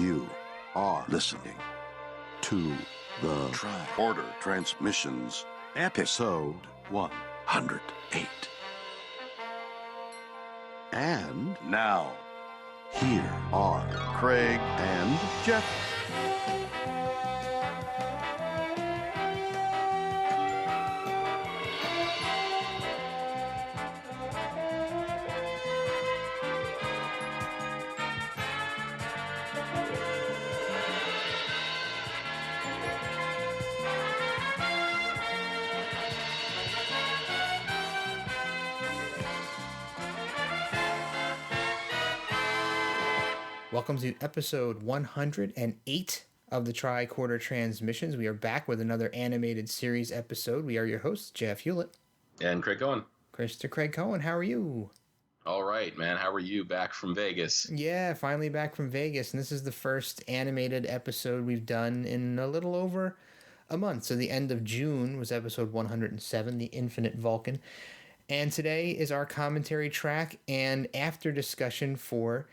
You are listening to the Tricorder Transmissions, episode 108. And now, here are Craig and Jeff. Welcome to episode 108 of the Tricorder Transmissions. We are back with another animated series episode. We are your hosts, Jeff Hewlett. And Craig Cohen. Craig Cohen, how are you? All right, man. How are you back from Vegas? Yeah, finally back from Vegas. And this is the first animated episode we've done in a little over a month. So the end of June was episode 107, The Infinite Vulcan. And today is our commentary track and after discussion for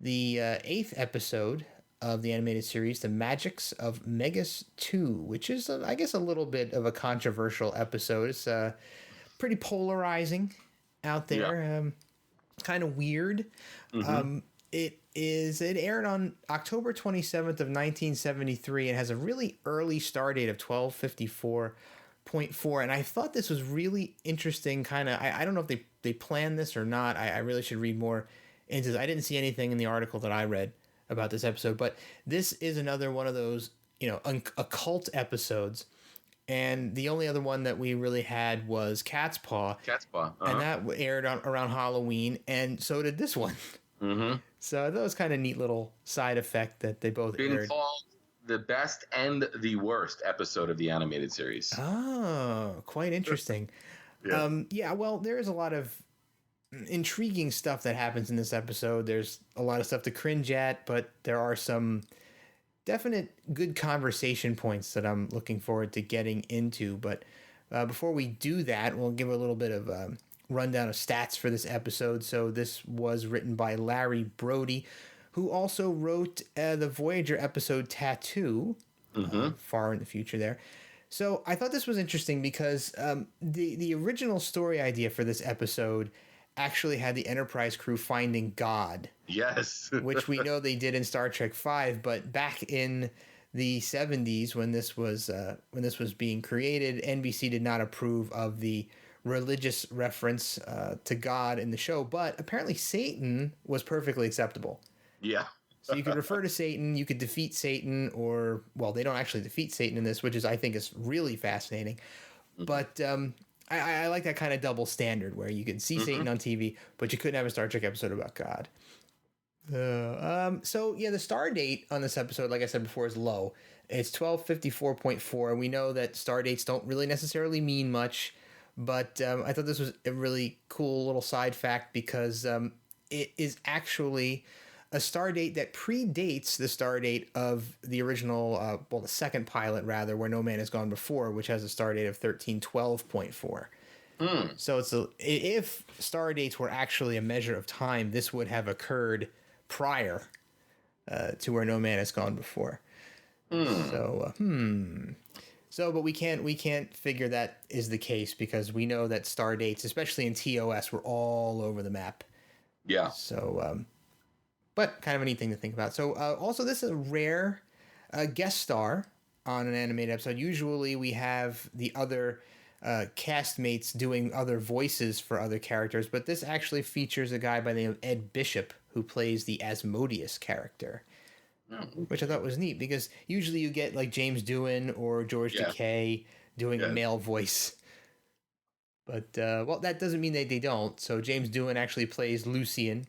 the 8th episode of the animated series, The Magicks of Megas-Tu, which is, I guess, a little bit of a controversial episode. It's pretty polarizing out there, yeah. Kind of weird. Mm-hmm. It aired on October 27th of 1973 and has a really early star date of 12:54.4. And I thought this was really interesting. Kind of, I don't know if they planned this or not. I really should read more into this. I didn't see anything in the article that I read about this episode, but this is another one of those, occult episodes. And the only other one that we really had was Cat's Paw. Uh-huh. And that aired around Halloween, and so did this one. Mm-hmm. So that was kind of a neat little side effect that they both aired. Called the best and the worst episode of the animated series. Oh, quite interesting. Yeah. Well, there is a lot of intriguing stuff that happens in this episode. There's a lot of stuff to cringe at, but there are some definite good conversation points that I'm looking forward to getting into. But before we do that, we'll give a little bit of a rundown of stats for this episode. So this was written by Larry Brody, who also wrote the Voyager episode Tattoo, far in the future there. So I thought this was interesting because the original story idea for this episode actually had the Enterprise crew finding God. Yes. Which we know they did in Star Trek V, but back in the 70s when this was being created, NBC did not approve of the religious reference to God in the show, but apparently Satan was perfectly acceptable. Yeah. So you could refer to Satan, you could defeat Satan, or, well, they don't actually defeat Satan in this, which is, I think, is really fascinating. Mm-hmm. But I like that kind of double standard where you could see Satan on TV, but you couldn't have a Star Trek episode about God. So yeah, the star date on this episode, like I said before, is low. It's 12:54.4. We know that star dates don't really necessarily mean much, but I thought this was a really cool little side fact because it is actually a star date that predates the star date of the original, the second pilot, rather, Where No Man Has Gone Before, which has a star date of 1312.4. So if star dates were actually a measure of time, this would have occurred prior to Where No Man Has Gone Before. But we can't figure that is the case because we know that star dates, especially in TOS, were all over the map. Yeah. So, but kind of a neat thing to think about. So also this is a rare guest star on an animated episode. Usually we have the other castmates doing other voices for other characters, but this actually features a guy by the name of Ed Bishop who plays the Asmodeus character, which I thought was neat because usually you get like James Doohan or George Takei doing a male voice. But, that doesn't mean they don't. So James Doohan actually plays Lucian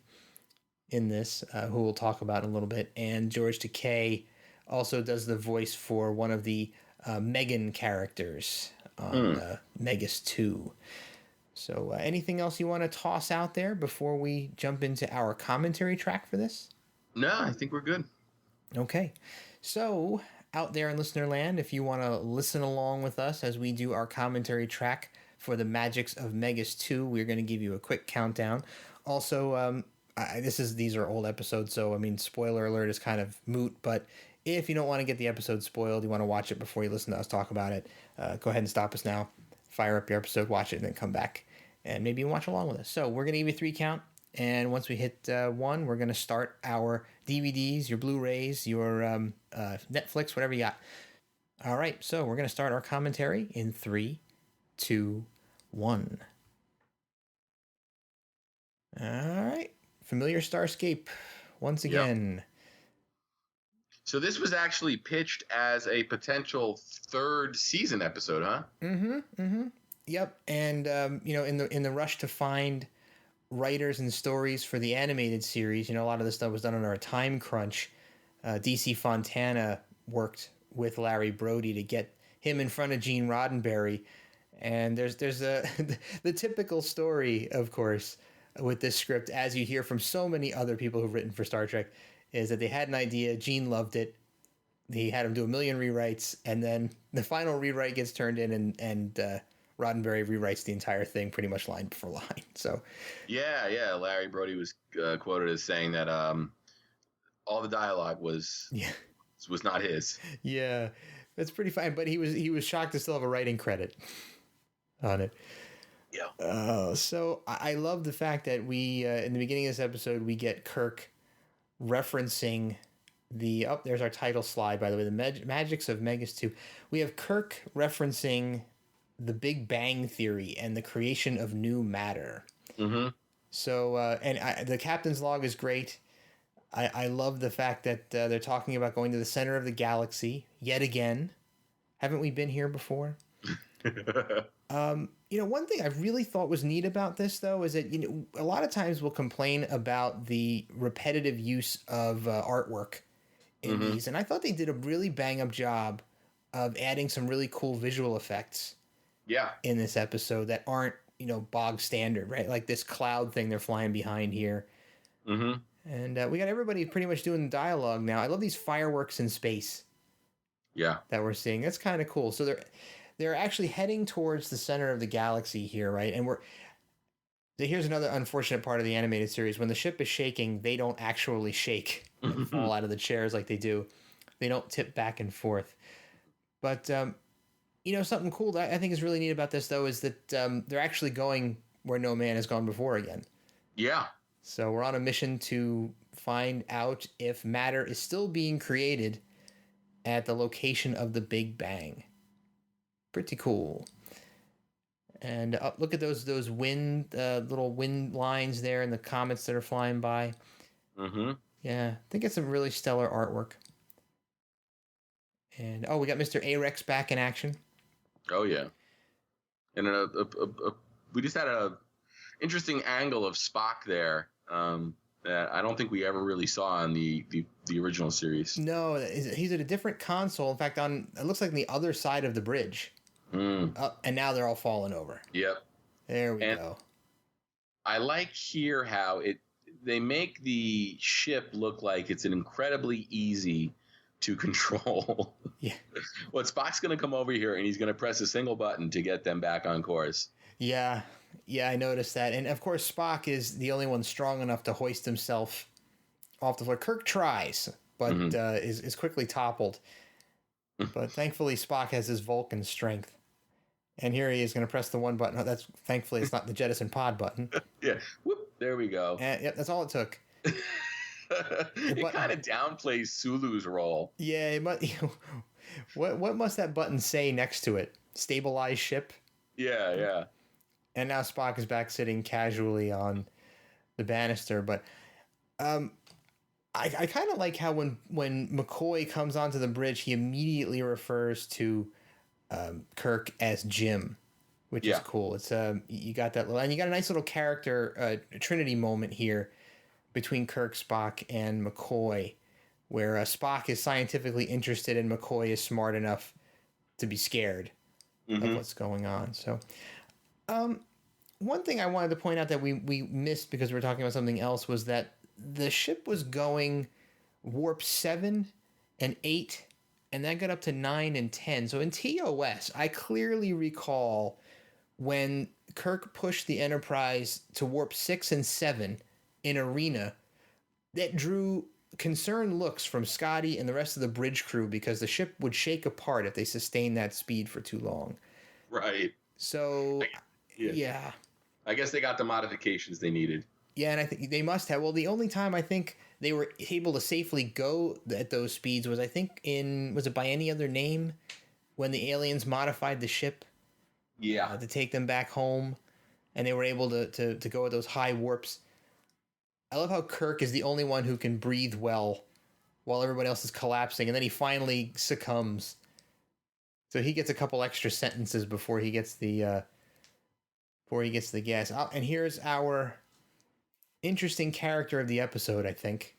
in this, who we'll talk about in a little bit. And George Takei also does the voice for one of the Megan characters on Megas-Tu. So anything else you want to toss out there before we jump into our commentary track for this? No, I think we're good. Okay. So out there in listener land, if you want to listen along with us as we do our commentary track for the Magicks of Megas-Tu, we're going to give you a quick countdown. Also, these are old episodes, so I mean, spoiler alert is kind of moot. But if you don't want to get the episode spoiled, you want to watch it before you listen to us talk about it, go ahead and stop us now. Fire up your episode, watch it, and then come back and maybe watch along with us. So we're gonna give you 3 count, and once we hit 1, we're gonna start our DVDs, your Blu-rays, your Netflix, whatever you got. All right, so we're gonna start our commentary in 3, 2, 1. All right, familiar Starscape once again. Yep. So this was actually pitched as a potential 3rd season episode, huh? Yep, and in the rush to find writers and stories for the animated series, a lot of this stuff was done under a time crunch. DC Fontana worked with Larry Brody to get him in front of Gene Roddenberry, and there's the typical story, of course, with this script, as you hear from so many other people who've written for Star Trek, is that they had an idea, Gene loved it, he had him do a million rewrites, and then the final rewrite gets turned in, and Roddenberry rewrites the entire thing pretty much line for line. So yeah, Larry Brody was quoted as saying that all the dialogue was not his. Yeah, that's pretty fine, but he was shocked to still have a writing credit on it. Yeah. So I love the fact that we in the beginning of this episode we get Kirk referencing there's our title slide, by the way, the Magicks of Megas-Tu. We have Kirk referencing the Big Bang Theory and the creation of new matter. Mm-hmm. So the captain's log is great. I love the fact that they're talking about going to the center of the galaxy yet again. Haven't we been here before? One thing I really thought was neat about this, though, is that a lot of times we'll complain about the repetitive use of artwork in these, and I thought they did a really bang-up job of adding some really cool visual effects. Yeah. In this episode that aren't bog standard, right? Like this cloud thing they're flying behind here. Mm-hmm. And we got everybody pretty much doing the dialogue now. I love these fireworks in space. Yeah. That we're seeing. That's kind of cool. So they're actually heading towards the center of the galaxy here, right? And here's another unfortunate part of the animated series. When the ship is shaking, they don't actually shake and fall out of the chairs like they do. They don't tip back and forth. But something cool that I think is really neat about this, though, is that they're actually going where no man has gone before again. Yeah. So we're on a mission to find out if matter is still being created at the location of the Big Bang. Pretty cool. And look at those wind little wind lines there and the comets that are flying by. Mm-hmm. Yeah, I think it's some really stellar artwork. And we got Mr. Arex back in action. Oh yeah, and we just had a interesting angle of Spock there that I don't think we ever really saw in the original series. No, he's at a different console. In fact, it looks like on the other side of the bridge. And now they're all falling over. Yep. There we go. I like here how they make the ship look like it's an incredibly easy to control. Yeah. Well, Spock's going to come over here and he's going to press a single button to get them back on course. Yeah. Yeah, I noticed that. And of course, Spock is the only one strong enough to hoist himself off the floor. Kirk tries, but is quickly toppled. But thankfully, Spock has his Vulcan strength. And here he is going to press the one button. Oh, thankfully, it's not the jettison pod button. Yeah. Whoop. There we go. Yep, that's all it took. It kind of downplays Sulu's role. Yeah, what must that button say next to it? Stabilize ship? Yeah. And now Spock is back sitting casually on the banister. But I kind of like how when McCoy comes onto the bridge, he immediately refers to Kirk as Jim, which is cool. It's you got that little, and you got a nice little character Trinity moment here between Kirk, Spock, and McCoy, where Spock is scientifically interested and McCoy is smart enough to be scared of what's going on. So, one thing I wanted to point out that we missed because we were talking about something else was that the ship was going warp 7 and 8, and that got up to 9 and 10. So in TOS, I clearly recall when Kirk pushed the Enterprise to warp 6 and 7, an arena that drew concerned looks from Scotty and the rest of the bridge crew because the ship would shake apart if they sustained that speed for too long. Right. So, yeah. I guess they got the modifications they needed. Yeah, and I think they must have. Well, the only time I think they were able to safely go at those speeds was, I think, was it by any other name, when the aliens modified the ship? Yeah. To take them back home, and they were able to go at those high warps. I love how Kirk is the only one who can breathe well while everybody else is collapsing, and then he finally succumbs. So he gets a couple extra sentences before he gets the gas. And here's our interesting character of the episode, I think.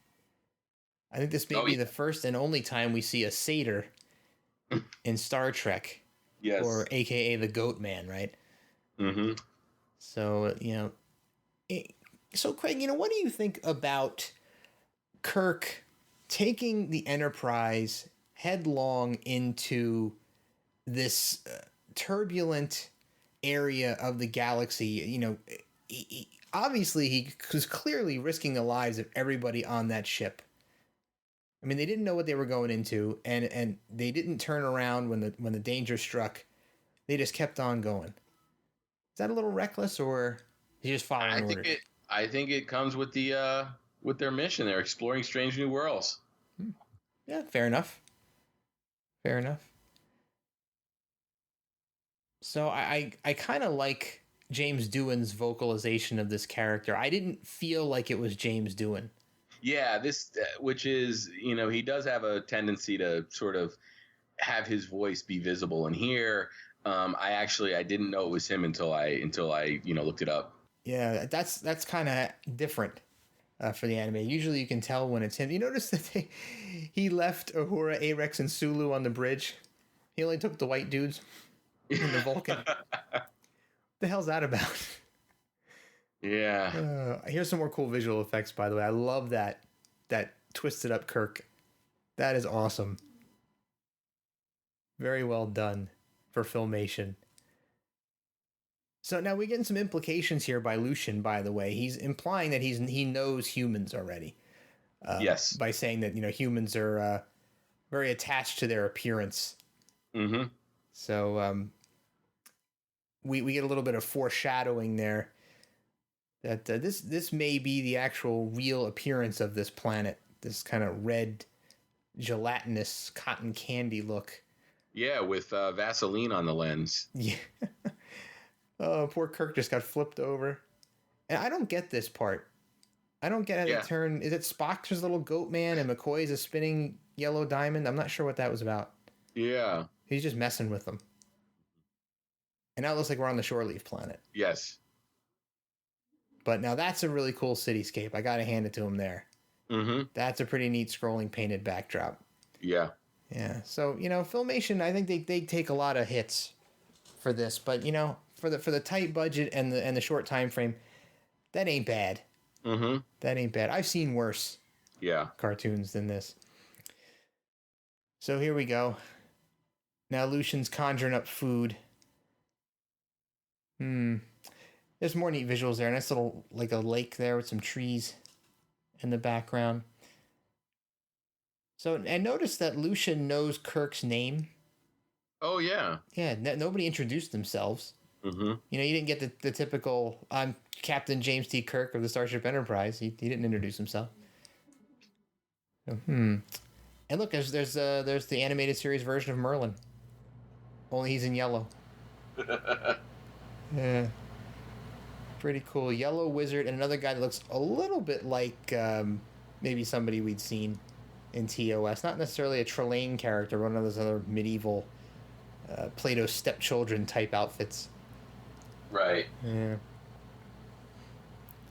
I think this may be the first and only time we see a satyr in Star Trek. Yes. Or AKA the Goat Man, right? Mm-hmm. So, so Craig, what do you think about Kirk taking the Enterprise headlong into this turbulent area of the galaxy? Obviously he was clearly risking the lives of everybody on that ship. I mean, they didn't know what they were going into, and they didn't turn around when the danger struck. They just kept on going. Is that a little reckless, or is he just following orders? I think it comes with with their mission. They're exploring strange new worlds. Yeah, fair enough. Fair enough. So I kind of like James Doohan's vocalization of this character. I didn't feel like it was James Doohan. Yeah, which is, he does have a tendency to sort of have his voice be visible. And here, I didn't know it was him until I looked it up. Yeah, that's kind of different for the anime. Usually you can tell when it's him. You notice that he left Uhura, Arex, and Sulu on the bridge. He only took the white dudes in the Vulcan. What the hell's that about? Yeah. Here's some more cool visual effects, by the way. I love that twisted up Kirk. That is awesome. Very well done for Filmation. So now we get some implications here by Lucian, by the way. He's implying that he knows humans already. Yes. By saying that, humans are very attached to their appearance. Mm-hmm. So we get a little bit of foreshadowing there that this may be the actual real appearance of this planet. This kind of red, gelatinous cotton candy look. Yeah, with Vaseline on the lens. Yeah. Oh, poor Kirk just got flipped over. And I don't get this part. I don't get how they turn. Is it Spock's little goat man and McCoy's a spinning yellow diamond? I'm not sure what that was about. Yeah. He's just messing with them. And now it looks like we're on the Shore Leave planet. Yes. But now that's a really cool cityscape. I got to hand it to him there. Mm-hmm. That's a pretty neat scrolling painted backdrop. Yeah. Yeah. So, Filmation, I think they take a lot of hits for this, but for the tight budget and the short time frame, that ain't bad. Mm-hmm. That ain't bad. I've seen worse cartoons than this. So here we go. Now Lucian's conjuring up food. There's more neat visuals there. Nice little, like a lake there with some trees in the background. So, and notice that Lucian knows Kirk's name. Oh, yeah. Yeah, nobody introduced themselves. Mm-hmm. You didn't get the typical, I'm Captain James T. Kirk of the Starship Enterprise. He didn't introduce himself. So, And look, there's the animated series version of Merlin. Only he's in yellow. Yeah. Pretty cool. Yellow wizard and another guy that looks a little bit like maybe somebody we'd seen in TOS. Not necessarily a Trelane character, but one of those other medieval Plato's stepchildren type outfits. Right. Yeah.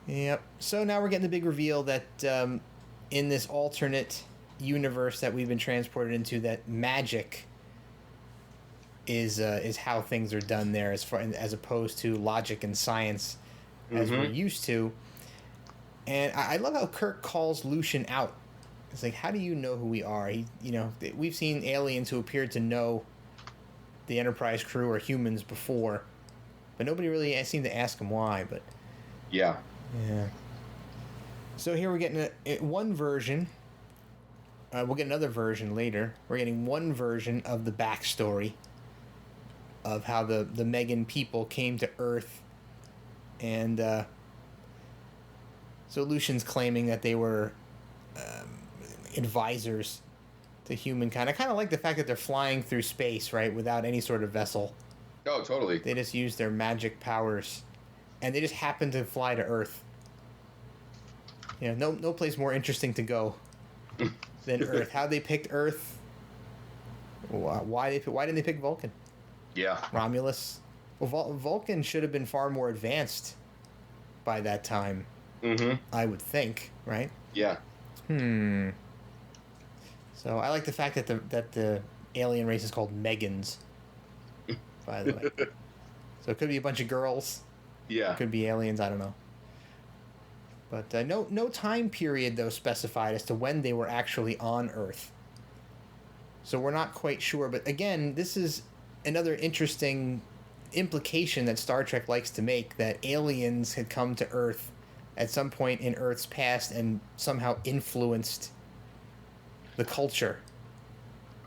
Yep. So now we're getting the big reveal that in this alternate universe that we've been transported into, that magic is how things are done there, as opposed to logic and science as we're used to. And I love how Kirk calls Lucian out. It's like, how do you know who we are? We've seen aliens who appeared to know the Enterprise crew or humans before, but nobody really seemed to ask him why. But yeah. So here we're getting one version. We'll get another version later. We're getting one version of the backstory of how the Megan people came to Earth. And so Lucian's claiming that they were advisors to humankind. I kind of like the fact that they're flying through space, right, without any sort of vessel. Oh, totally. They just use their magic powers, and they just happen to fly to Earth. You know, no place more interesting to go than Earth. How they picked Earth? Why didn't they pick Vulcan? Yeah. Romulus. Well, Vulcan should have been far more advanced by that time. Mm-hmm. I would think, right? Yeah. So I like the fact that the alien race is called Megans. By the way, so it could be a bunch of girls. Yeah. It could be aliens. I don't know. But no time period though specified as to when they were actually on Earth. So we're not quite sure. But again, this is another interesting implication that Star Trek likes to make, that aliens had come to Earth at some point in Earth's past and somehow influenced the culture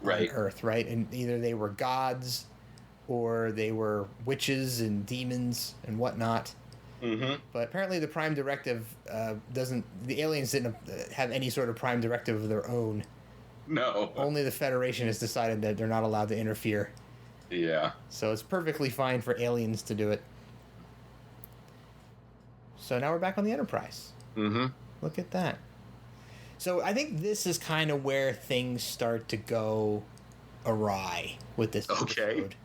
on Earth, right? And either they were gods or they were witches and demons and whatnot. Mm-hmm. But apparently the Prime Directive the aliens didn't have any sort of Prime Directive of their own. No. Only the Federation has decided that they're not allowed to interfere. Yeah. So it's perfectly fine for aliens to do it. So now we're back on the Enterprise. Mm-hmm. Look at that. So I think this is kind of where things start to go awry with this episode.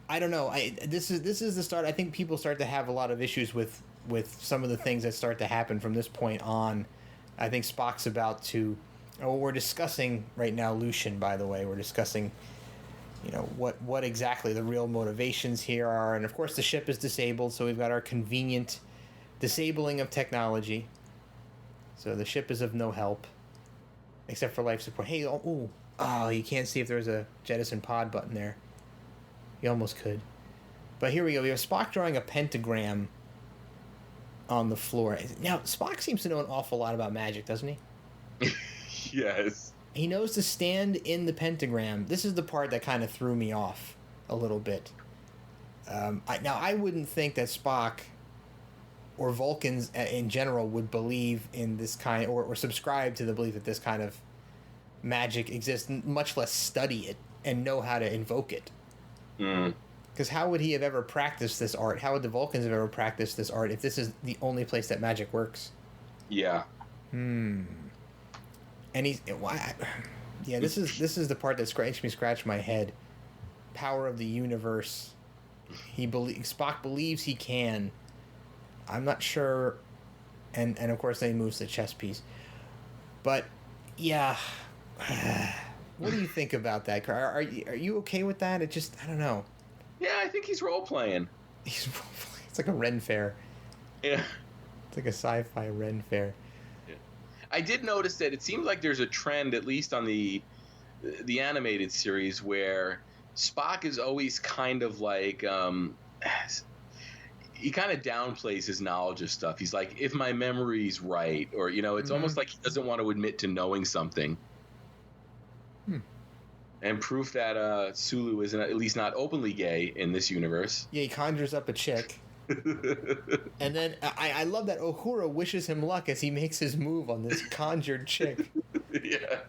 I don't know. This is the start. I think people start to have a lot of issues with some of the things that start to happen from this point on. I think Spock's about to... Oh, we're discussing right now Lucian, by the way. We're discussing, you know, what exactly the real motivations here are. And, of course, the ship is disabled, so we've got our convenient disabling of technology. So the ship is of no help, except for life support. Hey, you can't see if there's a jettison pod button there. You almost could. But here we go. We have Spock drawing a pentagram on the floor. Now, Spock seems to know an awful lot about magic, doesn't he? Yes. He knows to stand in the pentagram. This is the part that kind of threw me off a little bit. I wouldn't think that Spock or Vulcans in general would believe in this kind, or subscribe to the belief that this kind of magic exists, much less study it and know how to invoke it. Because how would he have ever practiced this art? How would the Vulcans have ever practiced this art if this is the only place that magic works? Yeah. And he's... Yeah, this is the part that makes me scratch my head. Power of the universe. Spock believes he can. I'm not sure... And of course then he moves the chess piece. But, yeah... What do you think about that? Are you okay with that? I don't know. Yeah, I think he's role-playing. He's role-playing. It's like a Ren Fair. Yeah. It's like a sci-fi Ren Fair. Yeah. I did notice that it seems like there's a trend, at least on the animated series, where Spock is always kind of like... he kind of downplays his knowledge of stuff. He's like, if my memory's right, or, you know, it's almost like he doesn't want to admit to knowing something. And proof that Sulu isn't at least not openly gay in this universe. Yeah, he conjures up a chick. And then I love that Uhura wishes him luck as he makes his move on this conjured chick. Yeah.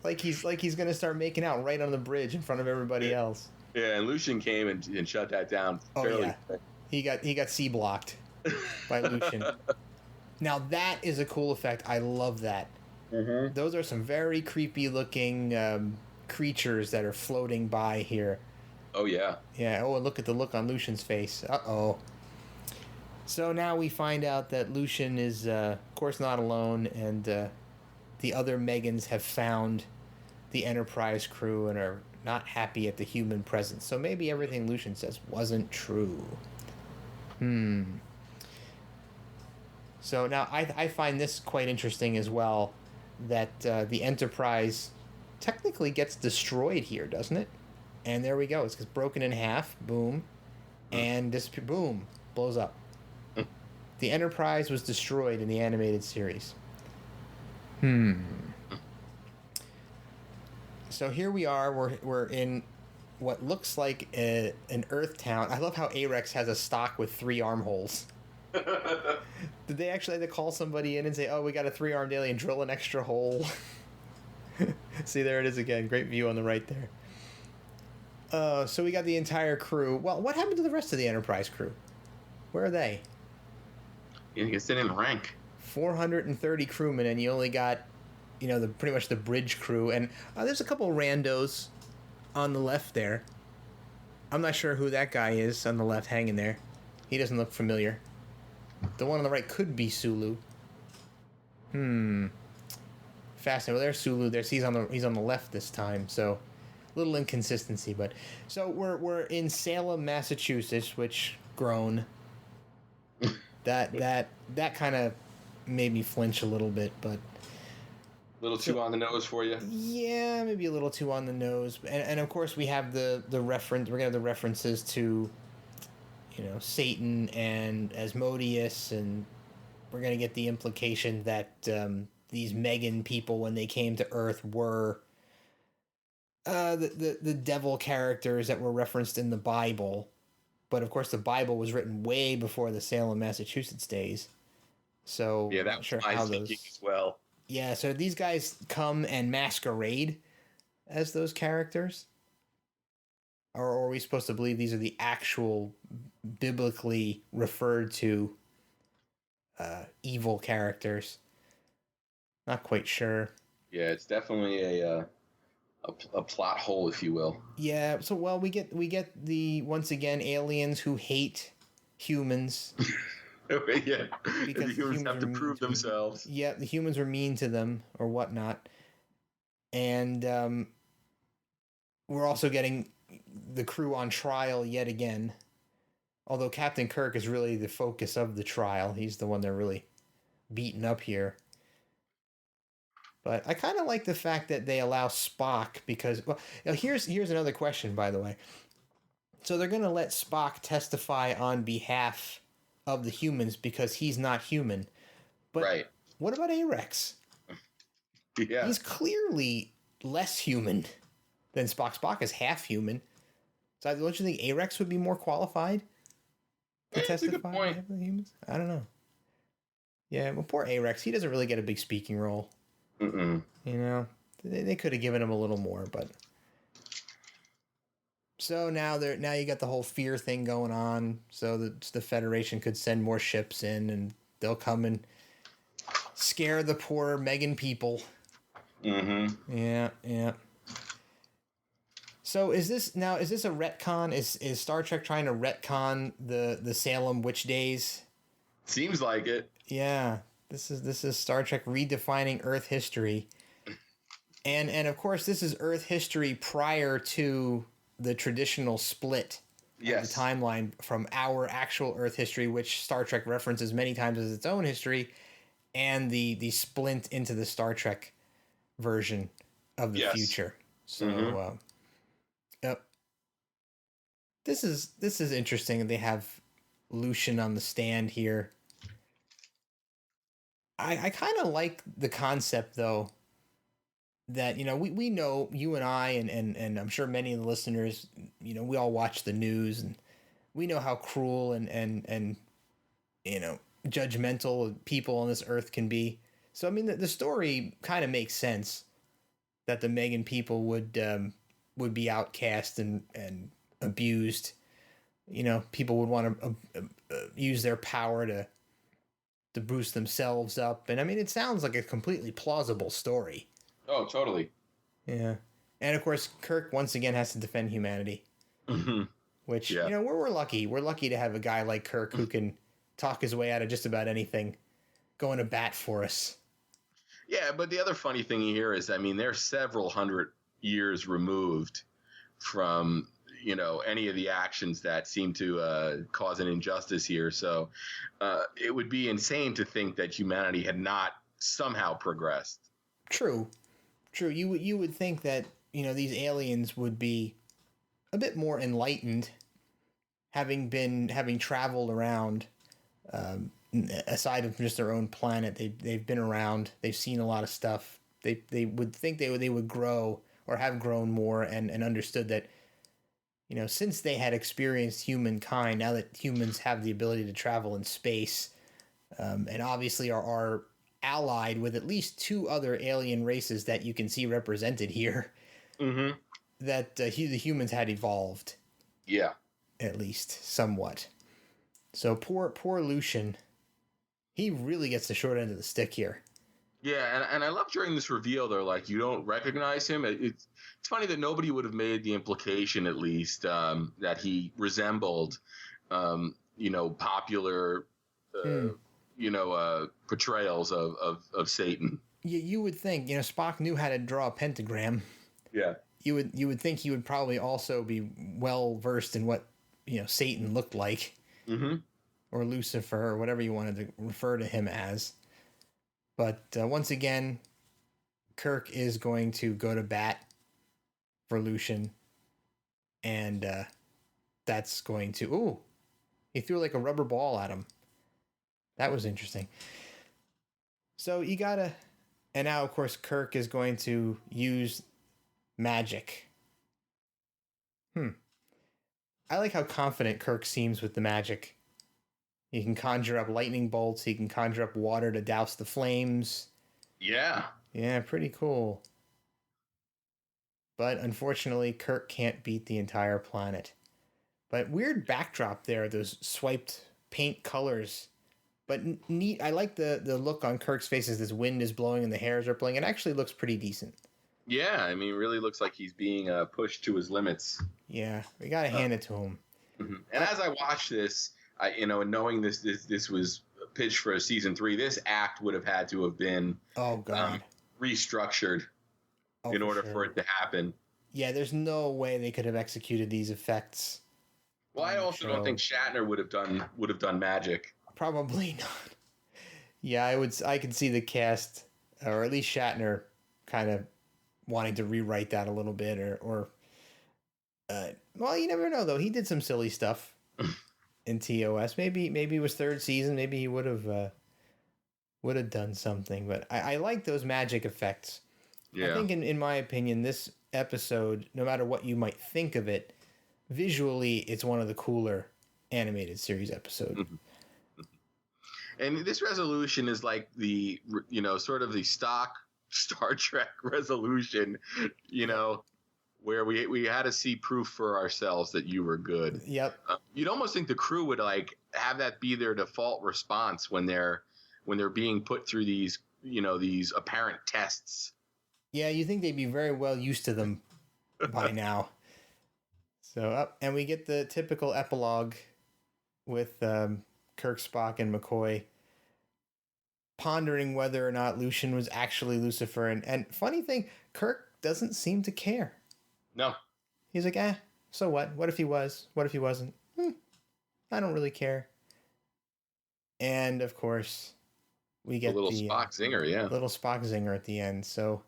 Like he's gonna start making out right on the bridge in front of everybody else. Yeah, and Lucian came and shut that down fairly quick. He got C-blocked by Lucian. Now that is a cool effect. I love that. Mm-hmm. Those are some very creepy looking creatures that are floating by here. Oh yeah. Yeah. Oh, and look at the look on Lucian's face. Uh-oh. So now we find out that Lucian is, of course, not alone, and the other Megans have found the Enterprise crew and are not happy at the human presence. So maybe everything Lucian says wasn't true. So now I find this quite interesting as well, that the Enterprise technically gets destroyed here, doesn't it? And there we go. It's broken in half. Boom. And this boom blows up. The Enterprise was destroyed in the animated series. So here we are. We're in what looks like an Earth town. I love how Arex has a stock with 3 armholes. Did they actually have to call somebody in and say, "Oh, we got a 3-armed alien, drill an extra hole"? See, there it is again. Great view on the right there. So we got the entire crew. Well, what happened to the rest of the Enterprise crew? Where are they? I guess they didn't rank. 430 crewmen, and you only got, pretty much the bridge crew. And there's a couple randos on the left there. I'm not sure who that guy is on the left hanging there. He doesn't look familiar. The one on the right could be Sulu. Fascinating. Well, there's Sulu. He's on the left this time, so a little inconsistency. But so we're in Salem, Massachusetts, which grown. That kind of made me flinch a little bit, but a little too on the nose for you. Yeah, maybe a little too on the nose. And of course we have the reference. We're gonna have the references to, Satan and Asmodeus, and we're gonna get the implication that these Megan people, when they came to Earth, were the devil characters that were referenced in the Bible. But of course, the Bible was written way before the Salem, Massachusetts days. So yeah, that's sure how those as well. Yeah, so these guys come and masquerade as those characters, or are we supposed to believe these are the actual biblically referred to evil characters? Not quite sure. Yeah, it's definitely a plot hole, if you will. Yeah, so we get the, once again, aliens who hate humans. Yeah, because the humans have to prove themselves. Yeah, the humans were mean to them or whatnot. And we're also getting the crew on trial yet again. Although Captain Kirk is really the focus of the trial. He's the one they're really beating up here. But I kind of like the fact that they allow Spock, because, well, here's another question, by the way. So they're going to let Spock testify on behalf of the humans because he's not human. But right. What about Arex? Yeah. He's clearly less human than Spock. Spock is half human. So don't you think Arex would be more qualified to testify on behalf of the humans? I don't know. Yeah, well, poor Arex. He doesn't really get a big speaking role. They could have given him a little more, but so now you got the whole fear thing going on. So the Federation could send more ships in, and they'll come and scare the poor Megan people. Yeah. So is this a retcon? Is Star Trek trying to retcon the Salem witch days? Seems like it. Yeah. This is Star Trek redefining Earth history. And of course, this is Earth history prior to the traditional split of the timeline from our actual Earth history, which Star Trek references many times as its own history, and the splint into the Star Trek version of the future. So, yep. This is interesting. They have Lucian on the stand here. I kind of like the concept, though, that, we know, you and I, and I'm sure many of the listeners, we all watch the news, and we know how cruel and judgmental people on this earth can be. So, I mean, the story kind of makes sense that the Megan people would be outcast and abused. People would want to use their power to boost themselves up. And I mean, it sounds like a completely plausible story. Oh, totally. Yeah. And of course, Kirk once again has to defend humanity. Which, we're lucky. We're lucky to have a guy like Kirk who can talk his way out of just about anything, going to bat for us. Yeah, but the other funny thing here is, I mean, they're several hundred years removed from any of the actions that seem to cause an injustice here. So it would be insane to think that humanity had not somehow progressed. True. You would think that, these aliens would be a bit more enlightened, having traveled around aside from just their own planet, they've been around. They've seen a lot of stuff. They would think they would grow or have grown more and understood that, since they had experienced humankind, now that humans have the ability to travel in space, and obviously are allied with at least two other alien races that you can see represented here, that the humans had evolved. Yeah. At least somewhat. So poor Lucian, he really gets the short end of the stick here. Yeah, and I love during this reveal, they're like, you don't recognize him. It's funny that nobody would have made the implication, at least, that he resembled, popular, portrayals of Satan. You would think, Spock knew how to draw a pentagram. Yeah. You would think he would probably also be well versed in what, Satan looked like. Mm-hmm. Or Lucifer, or whatever you wanted to refer to him as. But once again, Kirk is going to go to bat for Lucian. And that's going to... Ooh! He threw like a rubber ball at him. That was interesting. So you gotta... And now, of course, Kirk is going to use magic. I like how confident Kirk seems with the magic. He can conjure up lightning bolts. He can conjure up water to douse the flames. Yeah. Yeah, pretty cool. But unfortunately, Kirk can't beat the entire planet. But weird backdrop there, those swiped paint colors. But neat. I like the look on Kirk's face as this wind is blowing and the hair is rippling. It actually looks pretty decent. Yeah, I mean, it really looks like he's being pushed to his limits. Yeah, we got to hand it to him. Mm-hmm. And as I watch this, and knowing this was pitched for a season 3, this act would have had to have been restructured in order for it to happen. Yeah, there's no way they could have executed these effects. Well, I also don't think Shatner would have done magic. Probably not. Yeah, I could see the cast, or at least Shatner, kind of wanting to rewrite that a little bit, or well, you never know though. He did some silly stuff in TOS. Maybe it was third season. Maybe he would have done something. But I like those magic effects. Yeah. I think in my opinion, this episode, no matter what you might think of it, visually it's one of the cooler animated series episodes. And this resolution is like the sort of the stock Star Trek resolution, where we had to see proof for ourselves that you were good. Yep. You'd almost think the crew would like have that be their default response when they're being put through these apparent tests. Yeah, you think they'd be very well used to them by now. So and we get the typical epilogue with Kirk, Spock, and McCoy pondering whether or not Lucian was actually Lucifer. And funny thing, Kirk doesn't seem to care. No. He's like, so what? What if he was? What if he wasn't? I don't really care. And, of course, we get the little Spock zinger, yeah. Little Spock zinger at the end. So,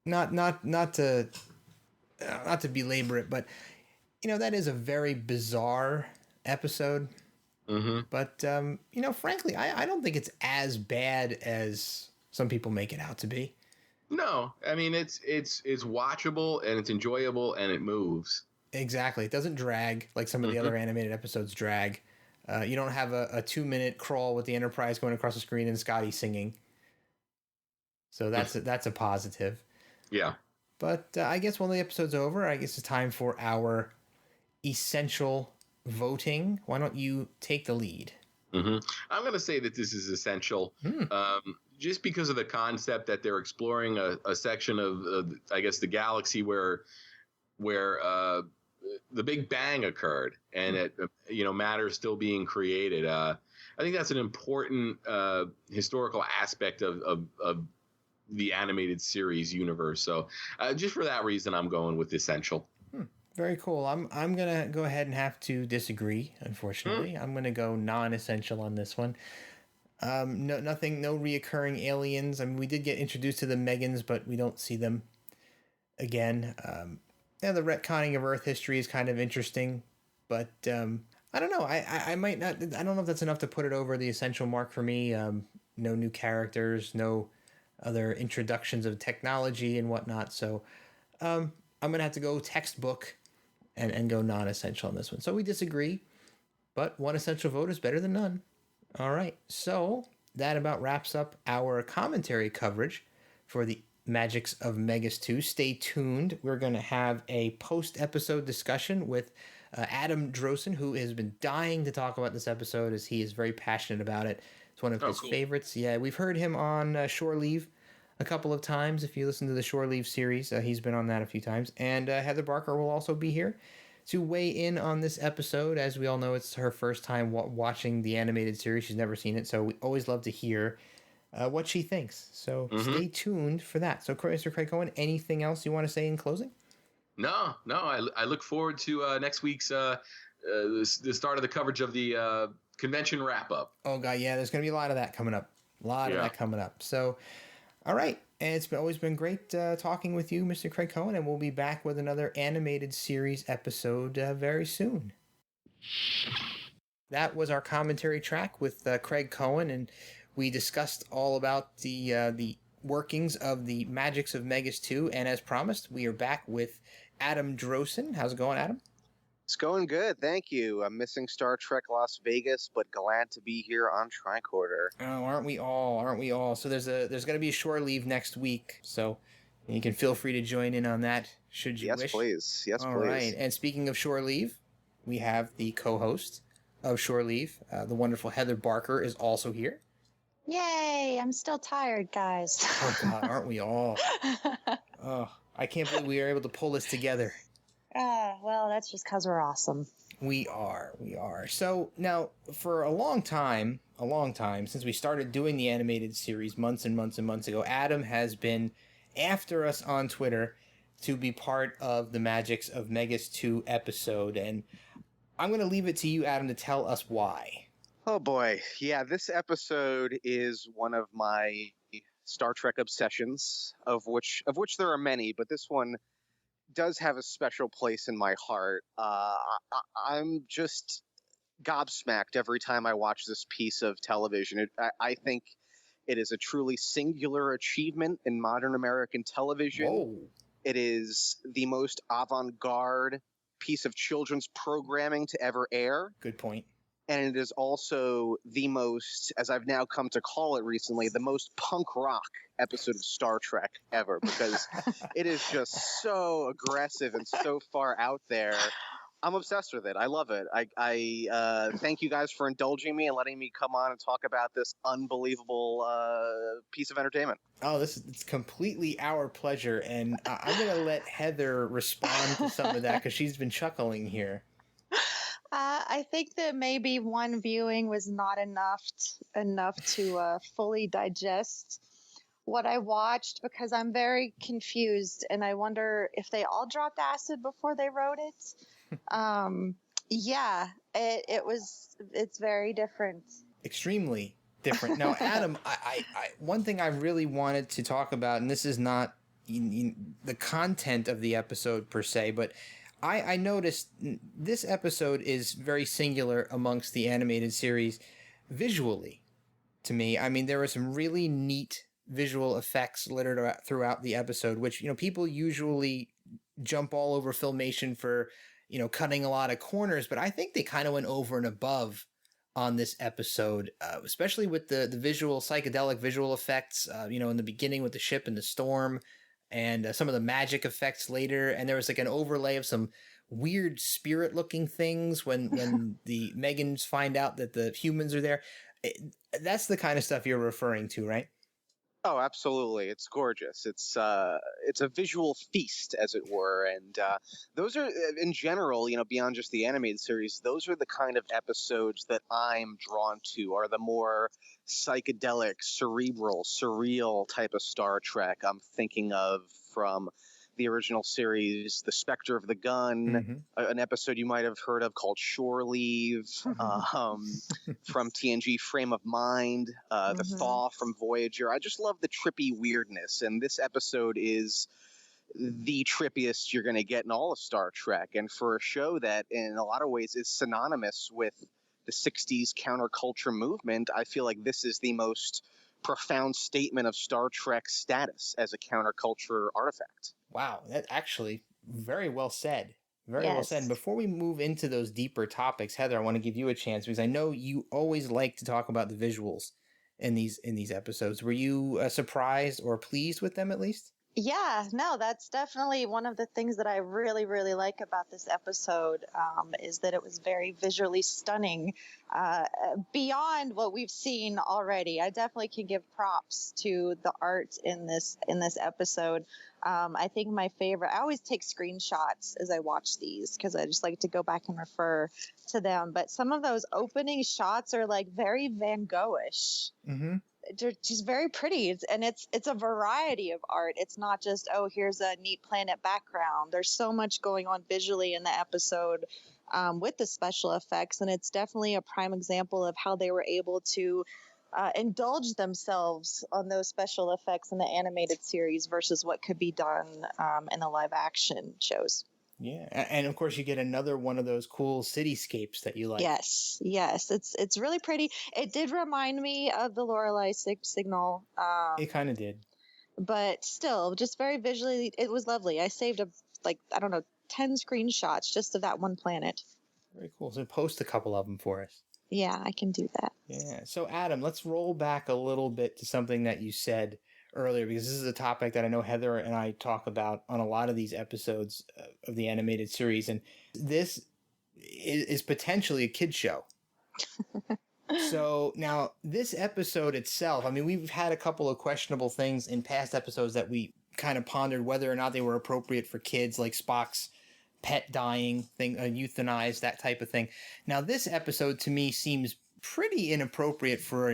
not to belabor it, but, that is a very bizarre episode. Mm-hmm. But, frankly, I don't think it's as bad as some people make it out to be. No, I mean, it's watchable and it's enjoyable and it moves. Exactly. It doesn't drag like some of the other animated episodes drag. You don't have a 2-minute crawl with the Enterprise going across the screen and Scotty singing. So that's a positive. Yeah. But I guess when the episode's over, I guess it's time for our essential voting. Why don't you take the lead? Mm-hmm. I'm going to say that this is essential, just because of the concept that they're exploring a section of I guess, the galaxy where the Big Bang occurred and matter is still being created. I think that's an important historical aspect of the animated series universe. So just for that reason, I'm going with essential. Very cool. I'm going to go ahead and have to disagree, unfortunately. I'm going to go non-essential on this one. No reoccurring aliens. I mean, we did get introduced to the Megans, but we don't see them again. The retconning of Earth history is kind of interesting, but I don't know. I might not. I don't know if that's enough to put it over the essential mark for me. No new characters, no other introductions of technology and whatnot. So I'm gonna have to go textbook and go non-essential on this one. So we disagree, but one essential vote is better than none. All right. So that about wraps up our commentary coverage for the Magicks of Megas-Tu. Stay tuned. We're going to have a post-episode discussion with Adam Drosin, who has been dying to talk about this episode as he is very passionate about it. It's one of his favorites. Yeah, we've heard him on Shore Leave a couple of times. If you listen to the Shore Leave series, he's been on that a few times. And Heather Barker will also be here to weigh in on this episode. As we all know, it's her first time watching the animated series. She's never seen it, so we always love to hear what she thinks. So stay tuned for that. So, Mr. Craig Cohen, anything else you want to say in closing? No. I look forward to next week's the start of the coverage of the convention wrap up. Oh God, yeah, there's going to be a lot of that coming up. So, all right, and it's always been great talking with you, Mr. Craig Cohen, and we'll be back with another animated series episode very soon. That was our commentary track with Craig Cohen, and we discussed all about the workings of the Magicks of Megas-Tu, and as promised, we are back with Adam Drosin. How's it going, Adam? It's going good, thank you. I'm missing Star Trek Las Vegas, but glad to be here on Tricorder. Oh, aren't we all? So there's going to be a shore leave next week, so you can feel free to join in on that should you wish. Yes, please. All right, and speaking of shore leave, we have the co-host of Shore Leave, the wonderful Heather Barker, is also here. Yay! I'm still tired, guys. Oh God, aren't we all? Oh, I can't believe we were able to pull this together. Well, that's just because we're awesome. We are. So now, for a long time, since we started doing the animated series months and months and months ago, Adam has been after us on Twitter to be part of the Magicks of Megas-Tu episode, and I'm going to leave it to you, Adam, to tell us why. Oh boy, yeah, this episode is one of my Star Trek obsessions, of which there are many, but this one does have a special place in my heart. I'm just gobsmacked every time I watch this piece of television. I think it is a truly singular achievement in modern American television. Whoa. It is the most avant-garde piece of children's programming to ever air. Good point. And it is also the most, as I've now come to call it recently, the most punk rock episode of Star Trek ever, because it is just so aggressive and so far out there. I'm obsessed with it. I love it. I thank you guys for indulging me and letting me come on and talk about this unbelievable piece of entertainment. Oh, it's completely our pleasure, and I'm going to let Heather respond to some of that because she's been chuckling here. I think that maybe one viewing was not enough to fully digest what I watched, because I'm very confused, and I wonder if they all dropped acid before they wrote it. It's very different. Extremely different. Now, Adam, I one thing I really wanted to talk about, and this is not the content of the episode per se, but I noticed this episode is very singular amongst the animated series visually to me. I mean, there were some really neat visual effects littered throughout the episode, which, people usually jump all over Filmation for, cutting a lot of corners, but I think they kind of went over and above on this episode, especially with the psychedelic visual effects, in the beginning with the ship and the storm, and some of the magic effects later. And there was like an overlay of some weird spirit looking things when the Megans find out that the humans are there. That's the kind of stuff you're referring to, right? Oh, absolutely. It's gorgeous. It's a visual feast, as it were. And those are, in general, beyond just the animated series, those are the kind of episodes that I'm drawn to, are the more psychedelic, cerebral, surreal type of Star Trek. I'm thinking of from the original series, The Spectre of the Gun, an episode you might have heard of called Shore Leave, from TNG Frame of Mind, the Thaw from Voyager. I just love the trippy weirdness, and this episode is the trippiest you're going to get in all of Star Trek. And for a show that in a lot of ways is synonymous with the 60s counterculture movement, I feel like this is the most profound statement of Star Trek's status as a counterculture artifact. Wow, that actually very well said. Very Yes. well said. And before we move into those deeper topics, Heather, I want to give you a chance because I know you always like to talk about the visuals in these episodes. Were you surprised or pleased with them at least? Yeah, no, that's definitely one of the things that I really, really like about this episode, is that it was very visually stunning, beyond what we've seen already. I definitely can give props to the art in this episode. I think my favorite, I always take screenshots as I watch these because I just like to go back and refer to them. But some of those opening shots are like very Van Gogh-ish. Mm-hmm. They're just very pretty, and it's a variety of art. It's not just, oh, here's a neat planet background. There's so much going on visually in the episode, with the special effects, and it's definitely a prime example of how they were able to indulge themselves on those special effects in the animated series versus what could be done in the live action shows. Yeah, and of course you get another one of those cool cityscapes that you like. Yes, it's really pretty. It did remind me of the Lorelei signal. It kind of did, but still, just very visually, it was lovely. I saved 10 screenshots just of that one planet. Very cool. So post a couple of them for us. Yeah, I can do that. Yeah. So Adam, let's roll back a little bit to something that you said earlier, because this is a topic that I know Heather and I talk about on a lot of these episodes of the animated series, and this is potentially a kid show. So now this episode itself, I mean, we've had a couple of questionable things in past episodes that we kind of pondered whether or not they were appropriate for kids, like Spock's pet dying thing, euthanized, that type of thing. Now this episode to me seems pretty inappropriate for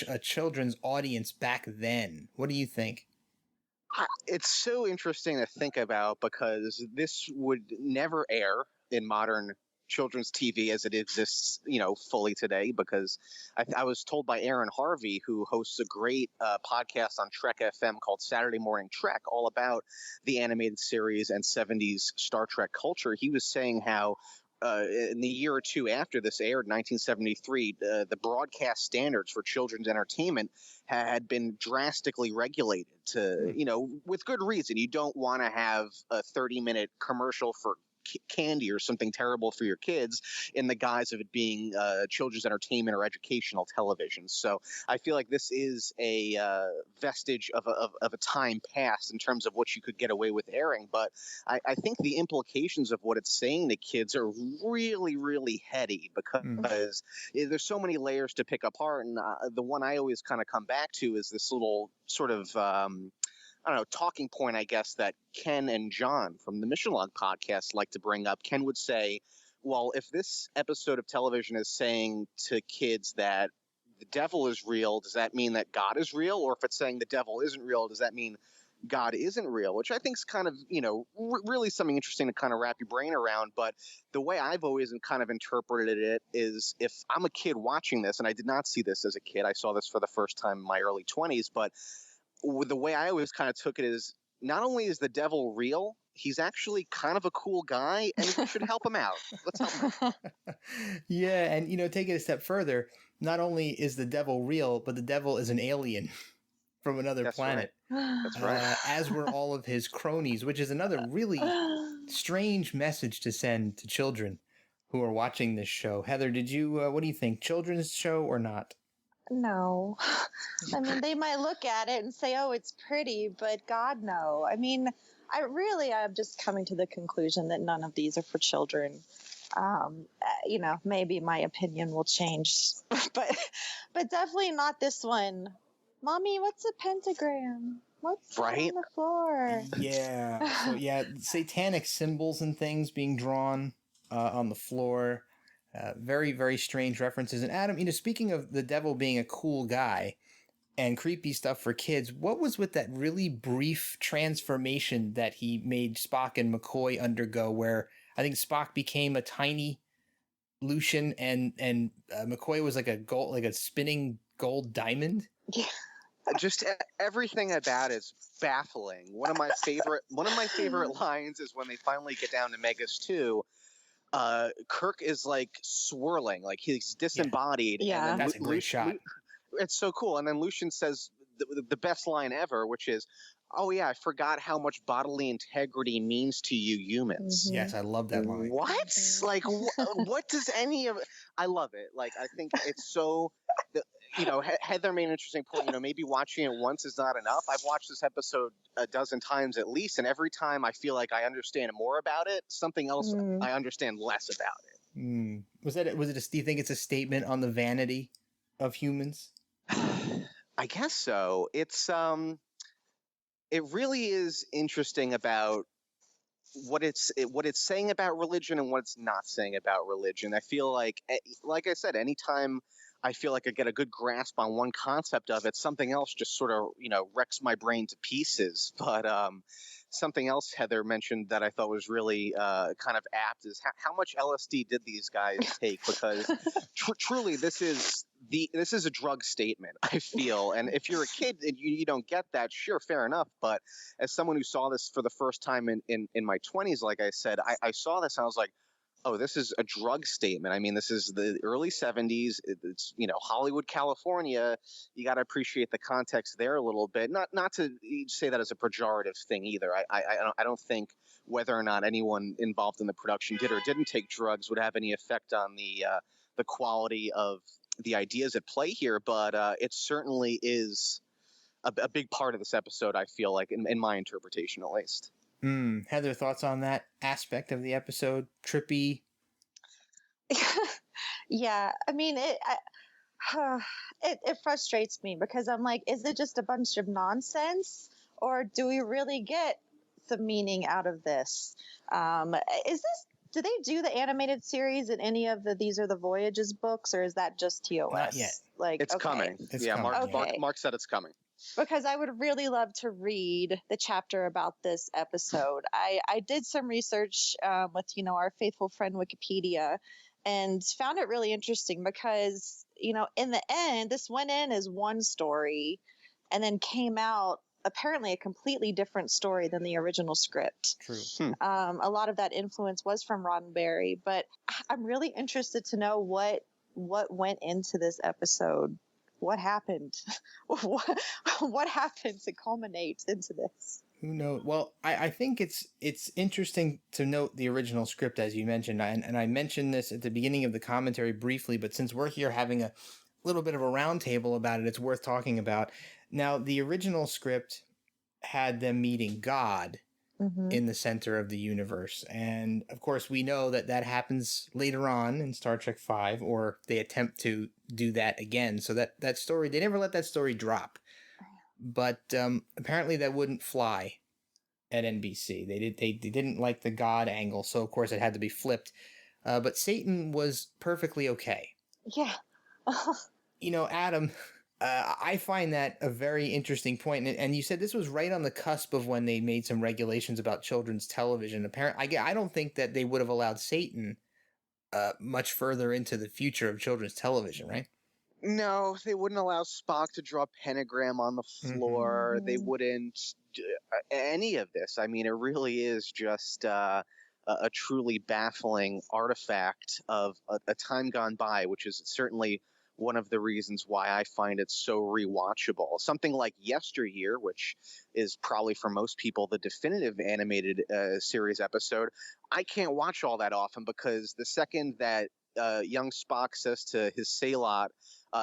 a children's audience back then. What do you think? It's so interesting to think about because this would never air in modern children's TV as it exists, fully today. Because I was told by Aaron Harvey, who hosts a great podcast on Trek FM called Saturday Morning Trek, all about the animated series and 70s Star Trek culture. He was saying how in the year or two after this aired, 1973, the broadcast standards for children's entertainment had been drastically regulated to, with good reason. You don't want to have a 30-minute commercial for candy or something terrible for your kids in the guise of it being children's entertainment or educational television. So I feel like this is a vestige of a time past in terms of what you could get away with airing. But I think the implications of what it's saying to kids are really, really heady because there's so many layers to pick apart. And the one I always kind of come back to is this little sort of talking point, I guess, that Ken and John from the Mission Log podcast like to bring up. Ken would say, well, if this episode of television is saying to kids that the devil is real, does that mean that God is real? Or if it's saying the devil isn't real, does that mean God isn't real? Which I think is kind of, really something interesting to kind of wrap your brain around. But the way I've always kind of interpreted it is, if I'm a kid watching this, and I did not see this as a kid, I saw this for the first time in my early 20s, but the way I always kind of took it is, not only is the devil real, he's actually kind of a cool guy, and we should help him out. Let's help him out. Yeah, and take it a step further. Not only is the devil real, but the devil is an alien from another planet. Right. That's right. As were all of his cronies, which is another really strange message to send to children who are watching this show. Heather, did you? What do you think? Children's show or not? No. I mean, they might look at it and say, oh, it's pretty, but God, no. I mean, I'm just coming to the conclusion that none of these are for children. Maybe my opinion will change, but definitely not this one. Mommy, what's a pentagram? What's on the floor? Yeah. So satanic symbols and things being drawn on the floor. Very, very strange references. And Adam, speaking of the devil being a cool guy and creepy stuff for kids, what was with that really brief transformation that he made Spock and McCoy undergo, where I think Spock became a tiny Lucian and McCoy was like a spinning gold diamond? Yeah. just everything about it's baffling. One of my favorite lines is when they finally get down to Megas-Tu. Kirk is like swirling, like he's disembodied. Yeah. And then That's a great shot. It's so cool. And then Lucian says the best line ever, which is, "Oh yeah, I forgot how much bodily integrity means to you humans." Mhm. Yes, I love that line. What? Mhm. Like, what does any of? I love it. Like, I think it's so. Heather made an interesting point. Maybe watching it once is not enough. I've watched this episode a dozen times at least, and every time I feel like I understand more about it, something else I understand less about it. Mm. Do you think it's a statement on the vanity of humans? I guess so. It really is interesting about what it's saying about religion and what it's not saying about religion. I feel like I said, anytime I feel like I get a good grasp on one concept of it, something else just sort of wrecks my brain to pieces. But something else Heather mentioned that I thought was really kind of apt is how much LSD did these guys take? Because truly, this is a drug statement, I feel. And if you're a kid and you don't get that, sure, fair enough. But as someone who saw this for the first time in my 20s, like I said, I saw this and I was like, oh, this is a drug statement. I mean, this is the early 70s. It's, Hollywood, California. You got to appreciate the context there a little bit. Not to say that as a pejorative thing either. I don't think whether or not anyone involved in the production did or didn't take drugs would have any effect on the quality of the ideas at play here. But it certainly is a big part of this episode, I feel like, in my interpretation at least. Heather, thoughts on that aspect of the episode? Trippy? Yeah, I mean, it frustrates me because I'm like, is it just a bunch of nonsense, or do we really get some meaning out of this? Do they do the animated series in any of the These Are the Voyages books, or is that just TOS? Not yet. Like, It's okay. coming. It's yeah, coming. Mark said it's coming. Because I would really love to read the chapter about this episode. I did some research with, our faithful friend Wikipedia, and found it really interesting because, in the end, this went in as one story and then came out apparently a completely different story than the original script. True. A lot of that influence was from Roddenberry, but I'm really interested to know what went into this episode. What happened? What happened to culminate into this? Who knows? Well, I think it's interesting to note the original script, as you mentioned, and I mentioned this at the beginning of the commentary briefly, but since we're here having a little bit of a roundtable about it, it's worth talking about. Now, the original script had them meeting God in the center of the universe, and of course, we know that happens later on in Star Trek V, or they attempt to do that again. So that story, they never let that story drop. But apparently that wouldn't fly at NBC. They didn't like the God angle, so of course it had to be flipped. But Satan was perfectly okay. Yeah. Adam, I find that a very interesting point. And you said this was right on the cusp of when they made some regulations about children's television. Apparently, I don't think that they would have allowed Satan much further into the future of children's television, right? No, they wouldn't allow Spock to draw a pentagram on the floor. Mm-hmm. They wouldn't do any of this. I mean, it really is just a truly baffling artifact of a time gone by, which is certainly one of the reasons why I find it so rewatchable. Something like Yesteryear, which is probably for most people the definitive animated series episode, I can't watch all that often because the second that young Spock says to his Sailot,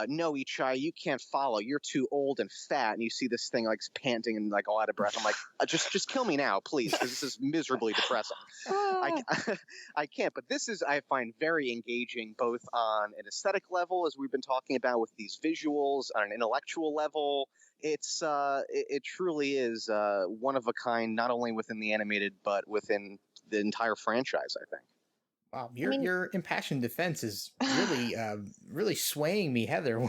no, Ichai, you can't follow. You're too old and fat. And you see this thing like panting and like all out of breath. I'm like, just kill me now, please, because this is miserably depressing. I can't. But this is, I find, very engaging, both on an aesthetic level, as we've been talking about with these visuals, on an intellectual level. It truly is one of a kind, not only within the animated, but within the entire franchise, I think. Wow, your impassioned defense is really really swaying me, Heather.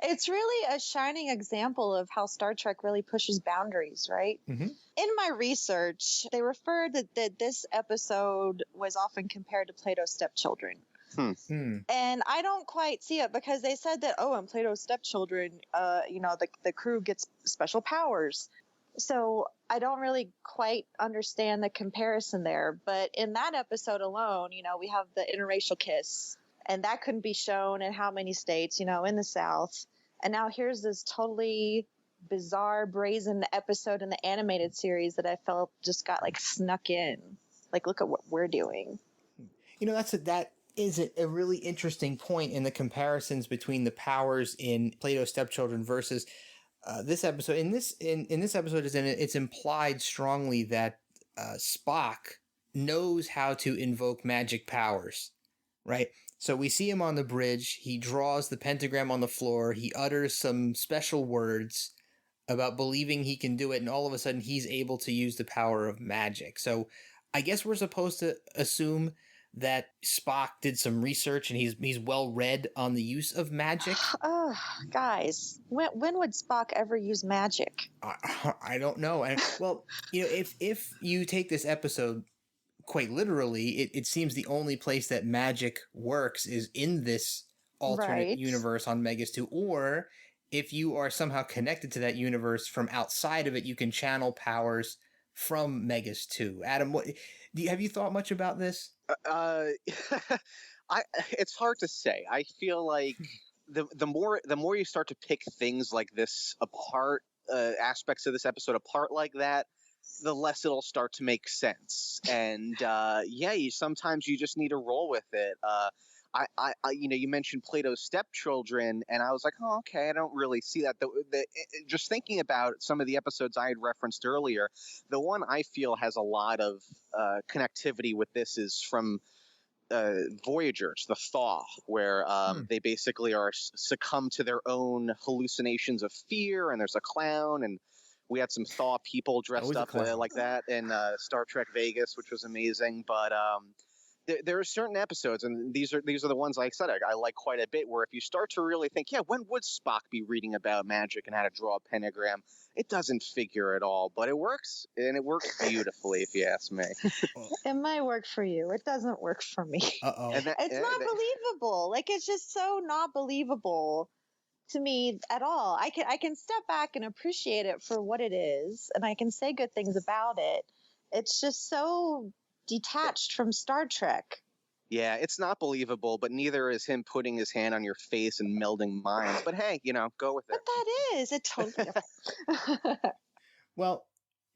It's really a shining example of how Star Trek really pushes boundaries, right? Mm-hmm. In my research, they referred that this episode was often compared to Plato's Stepchildren. And I don't quite see it because they said that, in Plato's Stepchildren, the crew gets special powers. So I don't really quite understand the comparison there. But in that episode alone, we have the interracial kiss, and that couldn't be shown in how many states, in the South. And now here's this totally bizarre, brazen episode in the animated series that I felt just got snuck in. Look at what we're doing. That is a really interesting point in the comparisons between the powers in Plato's Stepchildren versus this episode. In this episode, it's implied strongly that Spock knows how to invoke magic powers, right? So we see him on the bridge. He draws the pentagram on the floor. He utters some special words about believing he can do it, and all of a sudden he's able to use the power of magic. So I guess we're supposed to assume that Spock did some research and he's well read on the use of magic. Guys, when would Spock ever use magic? I don't know. And well, if you take this episode quite literally, it seems the only place that magic works is in this alternate universe on Megas-Tu, or if you are somehow connected to that universe from outside of it, you can channel powers from Megas-Tu. Adam, have you thought much about this? It's hard to say. I feel like the more you start to pick things like this apart, aspects of this episode apart like that, the less it'll start to make sense. And sometimes you just need to roll with it. You mentioned Plato's Stepchildren, and I was like, oh, okay, I don't really see that. Just thinking about some of the episodes I had referenced earlier, the one I feel has a lot of connectivity with this is from Voyager. It's the Thaw, where they basically are succumb to their own hallucinations of fear, and there's a clown, and we had some Thaw people dressed up like that in Star Trek Vegas, which was amazing. But there are certain episodes, and these are the ones, like I said, I like quite a bit, where if you start to really think, when would Spock be reading about magic and how to draw a pentagram? It doesn't figure at all, but it works, and it works beautifully, if you ask me. It might work for you. It doesn't work for me. Uh-oh. It's not believable. It's just so not believable to me at all. I can step back and appreciate it for what it is, and I can say good things about it. It's just so detached from Star Trek. Yeah, it's not believable, but neither is him putting his hand on your face and melding minds. But hey, go with it. But that is it totally. Well,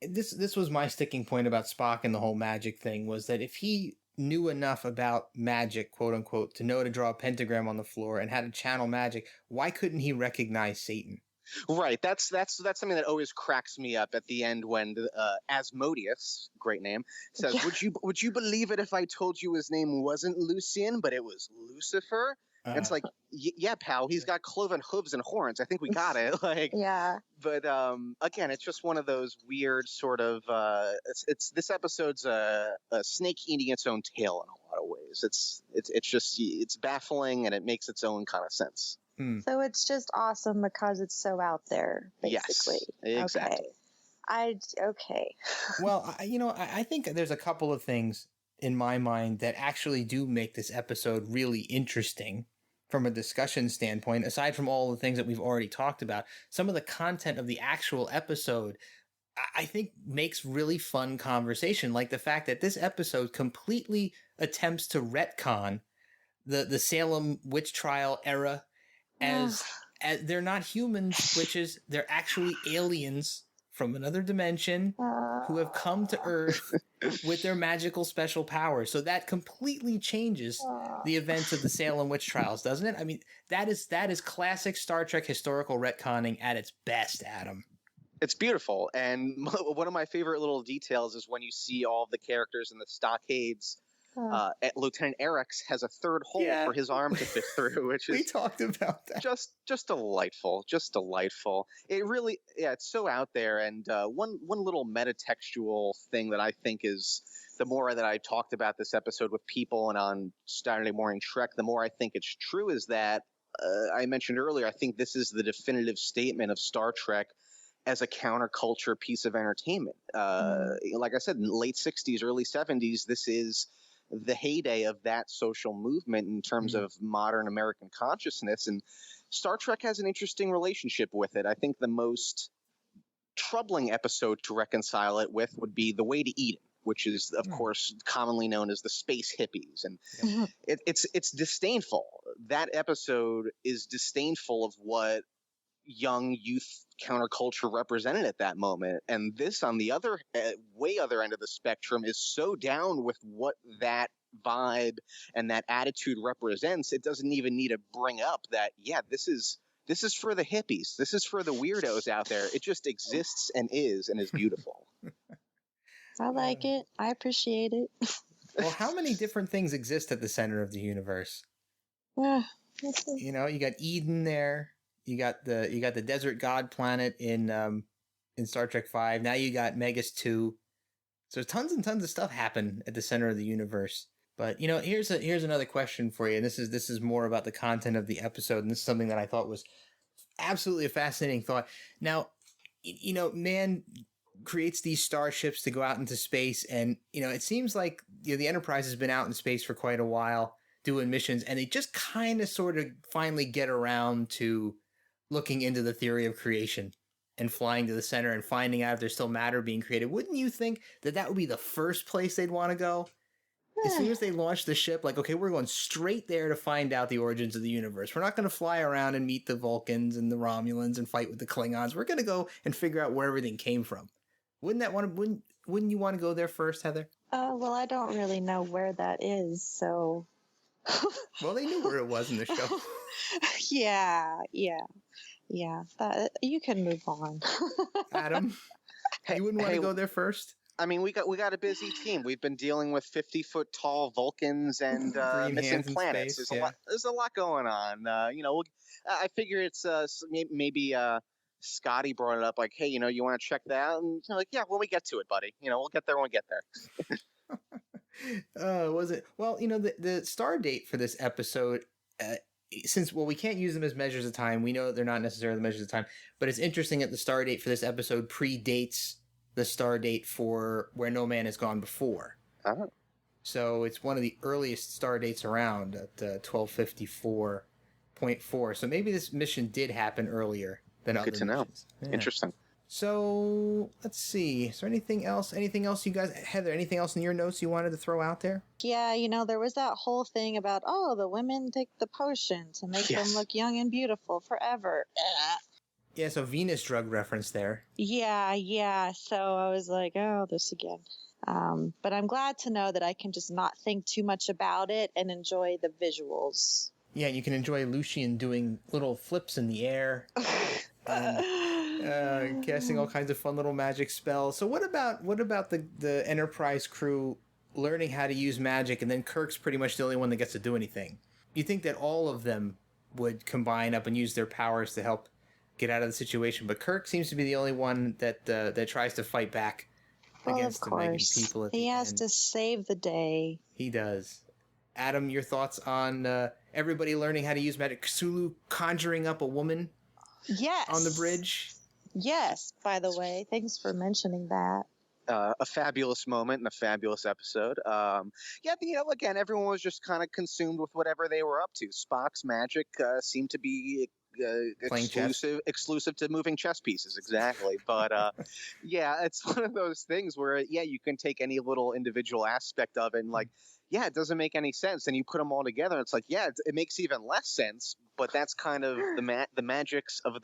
this was my sticking point about Spock and the whole magic thing, was that if he knew enough about magic, quote unquote, to know to draw a pentagram on the floor and how to channel magic, why couldn't he recognize Satan? Right. That's something that always cracks me up at the end when Asmodeus, great name, says, "Would you believe it if I told you his name wasn't Lucian, but it was Lucifer?" It's like, yeah, pal, he's got cloven hooves and horns. I think we got it. Yeah. But again, it's just one of those weird sort of. This episode's a snake eating its own tail in a lot of ways. It's baffling, and it makes its own kind of sense. So it's just awesome because it's so out there, basically. Yes, exactly. Okay. Well, I think there's a couple of things in my mind that actually do make this episode really interesting from a discussion standpoint. Aside from all the things that we've already talked about, some of the content of the actual episode, I think, makes really fun conversation. Like the fact that this episode completely attempts to retcon the Salem witch trial era as they're not humans, witches, they're actually aliens from another dimension who have come to Earth with their magical special powers. So that completely changes the events of the Salem witch trials, doesn't it? I mean, that is classic Star Trek historical retconning at its best, Adam. It's beautiful. And one of my favorite little details is when you see all of the characters in the stockades. Lieutenant Eric's has a third hole for his arm to fit through, which is we talked about that. Just delightful, It really, it's so out there. And one little metatextual thing that I think is, the more that I talked about this episode with people and on Saturday Morning Trek, the more I think it's true, is that I mentioned earlier, I think this is the definitive statement of Star Trek as a counterculture piece of entertainment. Like I said, in the late 60s, early 70s, this is the heyday of that social movement in terms of modern American consciousness. And Star Trek has an interesting relationship with it. I think the most troubling episode to reconcile it with would be The Way to Eden, which is, of course, commonly known as the space hippies. And it's disdainful. That episode is disdainful of what young youth counterculture represented at that moment. And this, on the other, way other end of the spectrum, is so down with what that vibe and that attitude represents, it doesn't even need to bring up that, this is for the hippies. This is for the weirdos out there. It just exists and is beautiful. I like it. I appreciate it. Well, how many different things exist at the center of the universe? You know, you got Eden there. You got the desert god planet in Star Trek V. Now you got Megas-Tu. So tons and tons of stuff happen at the center of the universe. But, you know, here's another question for you. And this is more about the content of the episode. And this is something that I thought was absolutely a fascinating thought. Now, you know, man creates these starships to go out into space. And, you know, it seems like, you know, the Enterprise has been out in space for quite a while doing missions. And they just kind of sort of finally get around to looking into the theory of creation and flying to the center and finding out if there's still matter being created. Wouldn't you think that would be the first place they'd want to go? As soon as they launch the ship, like, okay, we're going straight there to find out the origins of the universe. We're not going to fly around and meet the Vulcans and the Romulans and fight with the Klingons. We're going to go and figure out where everything came from. Wouldn't you want to go there first, Heather? Well, I don't really know where that is, so. Well, they knew where it was in the show. Yeah. You can move on. Adam, you wouldn't want to go there first? I mean, we got a busy team. We've been dealing with 50-foot tall Vulcans and missing planets. There's a lot going on. You know, I figure it's maybe Scotty brought it up, like, hey, you know, you want to check that out? And like, yeah, when we get to it, buddy. You know, we'll get there when we get there. Was it? Well, you know, the star date for this episode, since, well, we can't use them as measures of time. We know that they're not necessarily measures of time, but it's interesting that the star date for this episode predates the star date for Where No Man Has Gone Before. Oh. So it's one of the earliest star dates around at 1254.4. So maybe this mission did happen earlier than other missions. Good to know. Yeah. Interesting. So let's see. Is there anything else? Anything else you guys, Heather, anything else in your notes you wanted to throw out there? Yeah, you know, there was that whole thing about, the women take the potion to make them look young and beautiful forever. Yeah, so Venus drug reference there. Yeah. So I was like, this again. But I'm glad to know that I can just not think too much about it and enjoy the visuals. Yeah, you can enjoy Lucian doing little flips in the air. And, casting all kinds of fun little magic spells. So what about the Enterprise crew learning how to use magic, and then Kirk's pretty much the only one that gets to do anything? You think that all of them would combine up and use their powers to help get out of the situation, but Kirk seems to be the only one that tries to fight back against the Megan people at the end. He has to save the day. He does. Adam, your thoughts on everybody learning how to use magic? Cthulhu conjuring up a woman? Yes. On the bridge? Yes, by the way. Thanks for mentioning that. A fabulous moment and a fabulous episode. Again, everyone was just kind of consumed with whatever they were up to. Spock's magic seemed to be exclusive to moving chess pieces, exactly. But it's one of those things where you can take any little individual aspect of it and it doesn't make any sense, and you put them all together and it's like it makes even less sense, but that's kind of the Magicks of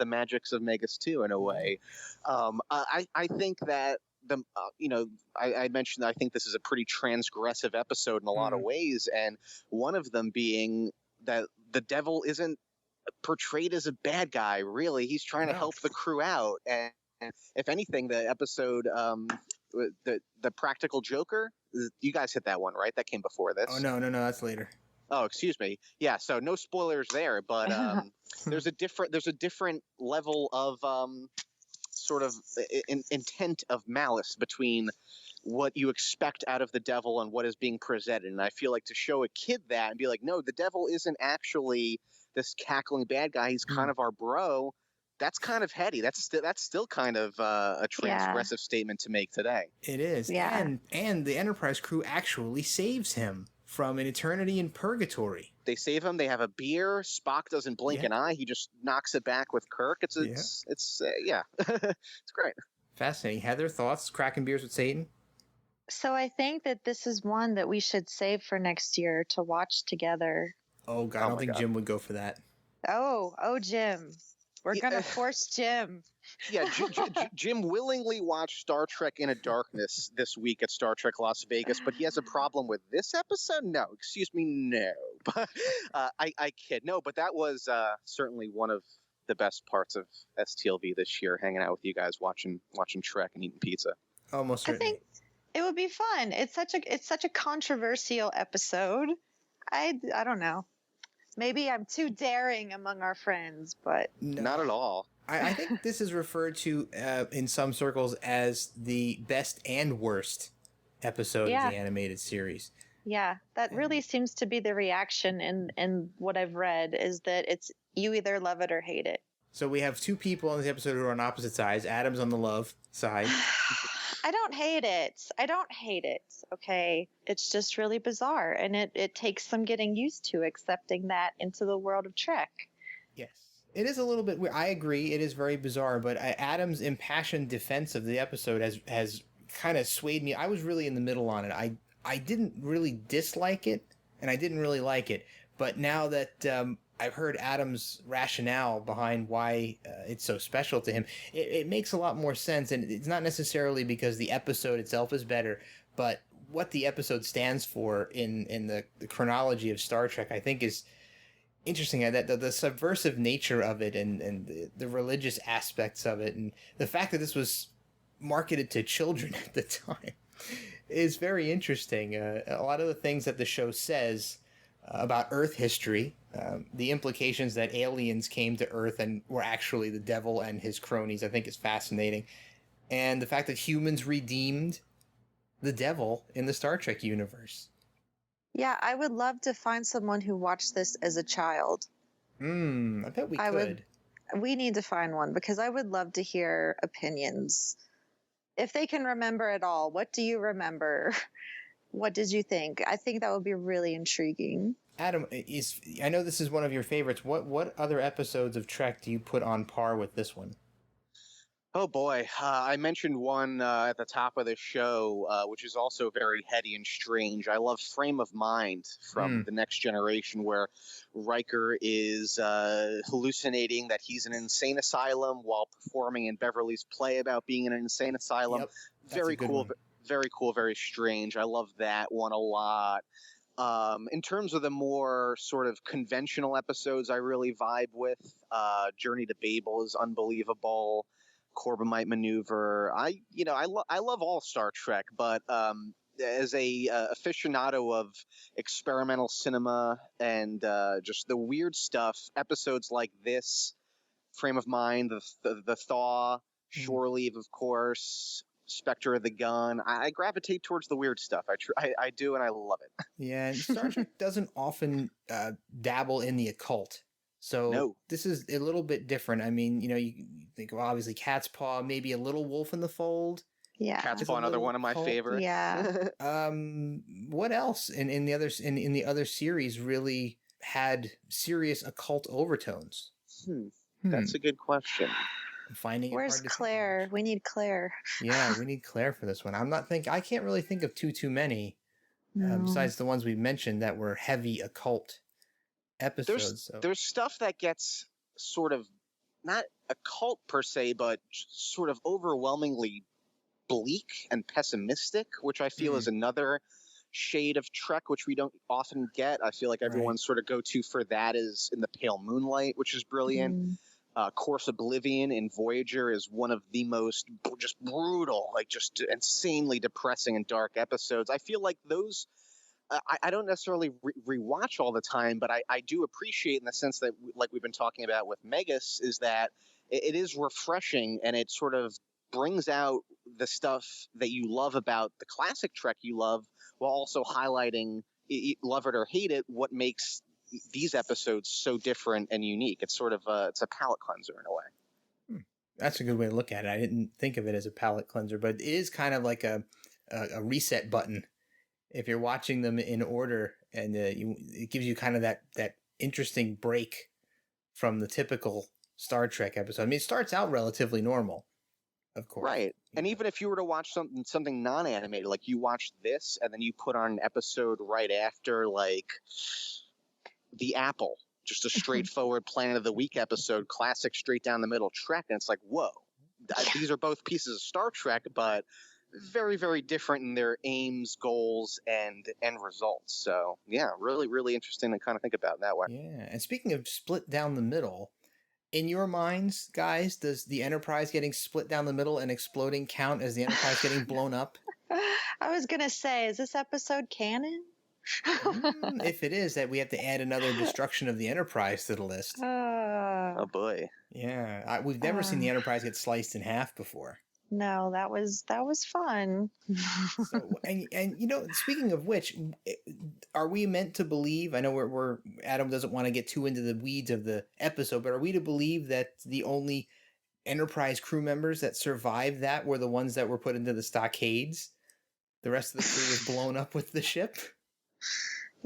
Megas-Tu in a way. I think that I mentioned that I think this is a pretty transgressive episode in a lot of ways, and one of them being that the devil isn't portrayed as a bad guy, really. He's trying to help the crew out, and if anything, the episode the Practical Joker, you guys hit that one, right? That came before this. Oh no, that's later. Oh, excuse me. Yeah, so no spoilers there, but there's a different level of sort of intent of malice between what you expect out of the devil and what is being presented. And I feel like to show a kid that and be like, no, the devil isn't actually this cackling bad guy. He's kind of our bro. That's kind of heady. That's still kind of a transgressive statement to make today. It is. Yeah. And the Enterprise crew actually saves him. from an eternity in purgatory. They save him. They have a beer. Spock doesn't blink an eye. He just knocks it back with Kirk. It's it's great. Fascinating. Heather, thoughts? Cracking beers with Satan? So I think that this is one that we should save for next year to watch together. Oh, God. I don't think Jim would go for that. Oh, Jim. We're going to force Jim. Yeah, Jim willingly watched Star Trek Into Darkness this week at Star Trek Las Vegas, but he has a problem with this episode? No, excuse me, no. I kid. No, but that was certainly one of the best parts of STLV this year, hanging out with you guys, watching Trek and eating pizza. Almost certainly. I think it would be fun. It's such a controversial episode. I don't know. Maybe I'm too daring among our friends, but... No. Not at all. I think this is referred to in some circles as the best and worst episode of the animated series. Yeah, that really seems to be the reaction in what I've read, is that it's you either love it or hate it. So we have two people on this episode who are on opposite sides. Adam's on the love side. I don't hate it. Okay. It's just really bizarre. And it takes some getting used to accepting that into the world of Trek. Yes. It is a little bit weird. I agree. It is very bizarre, but Adam's impassioned defense of the episode has kind of swayed me. I was really in the middle on it. I didn't really dislike it, and I didn't really like it. But now that I've heard Adam's rationale behind why it's so special to him, it makes a lot more sense. And it's not necessarily because the episode itself is better, but what the episode stands for in the chronology of Star Trek, I think, is interesting. That the subversive nature of it and the religious aspects of it, and the fact that this was marketed to children at the time is very interesting. A lot of the things that the show says about Earth history, the implications that aliens came to Earth and were actually the devil and his cronies, I think is fascinating. And the fact that humans redeemed the devil in the Star Trek universe. Yeah, I would love to find someone who watched this as a child. I bet we could. We need to find one, because I would love to hear opinions. If they can remember it all, what do you remember? What did you think? I think that would be really intriguing. Adam, I know this is one of your favorites. What other episodes of Trek do you put on par with this one? Oh boy, I mentioned one at the top of the show, which is also very heady and strange. I love Frame of Mind from The Next Generation, where Riker is hallucinating that he's in an insane asylum while performing in Beverly's play about being in an insane asylum. Yep, very cool, very cool, very strange. I love that one a lot. In terms of the more sort of conventional episodes I really vibe with, Journey to Babel is unbelievable. Corbomite Maneuver. I love all Star Trek, but as a aficionado of experimental cinema and just the weird stuff, episodes like this, Frame of Mind, the Thaw, Shore Leave, of course, Spectre of the Gun. I gravitate towards the weird stuff. I do, and I love it. Yeah, and Star Trek doesn't often dabble in the occult. So This is a little bit different. I mean, you think of obviously Cat's Paw, maybe a little Wolf in the Fold. Yeah, Cat's Paw, another one of my favorites. Yeah. What else in the other series really had serious occult overtones? That's a good question. I'm finding it Where's hard to Claire? We need Claire. Yeah, we need Claire for this one. I can't really think of too many besides the ones we mentioned that were heavy occult episodes. There's stuff that gets sort of not occult per se, but sort of overwhelmingly bleak and pessimistic, which I feel is another shade of Trek, which we don't often get. I feel like everyone's sort of go-to for that is in the Pale Moonlight, which is brilliant. Course Oblivion in Voyager is one of the most just brutal, like just insanely depressing and dark episodes. I feel like those I don't necessarily rewatch all the time, but I do appreciate in the sense that, like we've been talking about with Megas, is that it is refreshing and it sort of brings out the stuff that you love about the classic Trek you love, while also highlighting, love it or hate it, what makes these episodes so different and unique. It's sort of it's a palate cleanser in a way. That's a good way to look at it. I didn't think of it as a palate cleanser, but it is kind of like a reset button if you're watching them in order, and it gives you kind of that interesting break from the typical Star Trek episode. I mean, it starts out relatively normal, of course. Right. And even if you were to watch something non-animated, like you watch this and then you put on an episode right after, like The Apple, just a straightforward Planet of the Week episode, classic straight down the middle Trek, and it's like, whoa, these are both pieces of Star Trek, but very, very different in their aims, goals, and end results. So yeah, really, really interesting to kind of think about in that way. Yeah. And speaking of split down the middle, in your minds, guys, does the Enterprise getting split down the middle and exploding count as the Enterprise getting blown up? I was going to say, is this episode canon? If it is, that we have to add another destruction of the Enterprise to the list. Oh boy. Yeah. We've never seen the Enterprise get sliced in half before. No, that was fun. So, and you know, speaking of which, are we meant to believe? I know we're Adam doesn't want to get too into the weeds of the episode, but are we to believe that the only Enterprise crew members that survived that were the ones that were put into the stockades? The rest of the crew was blown up with the ship.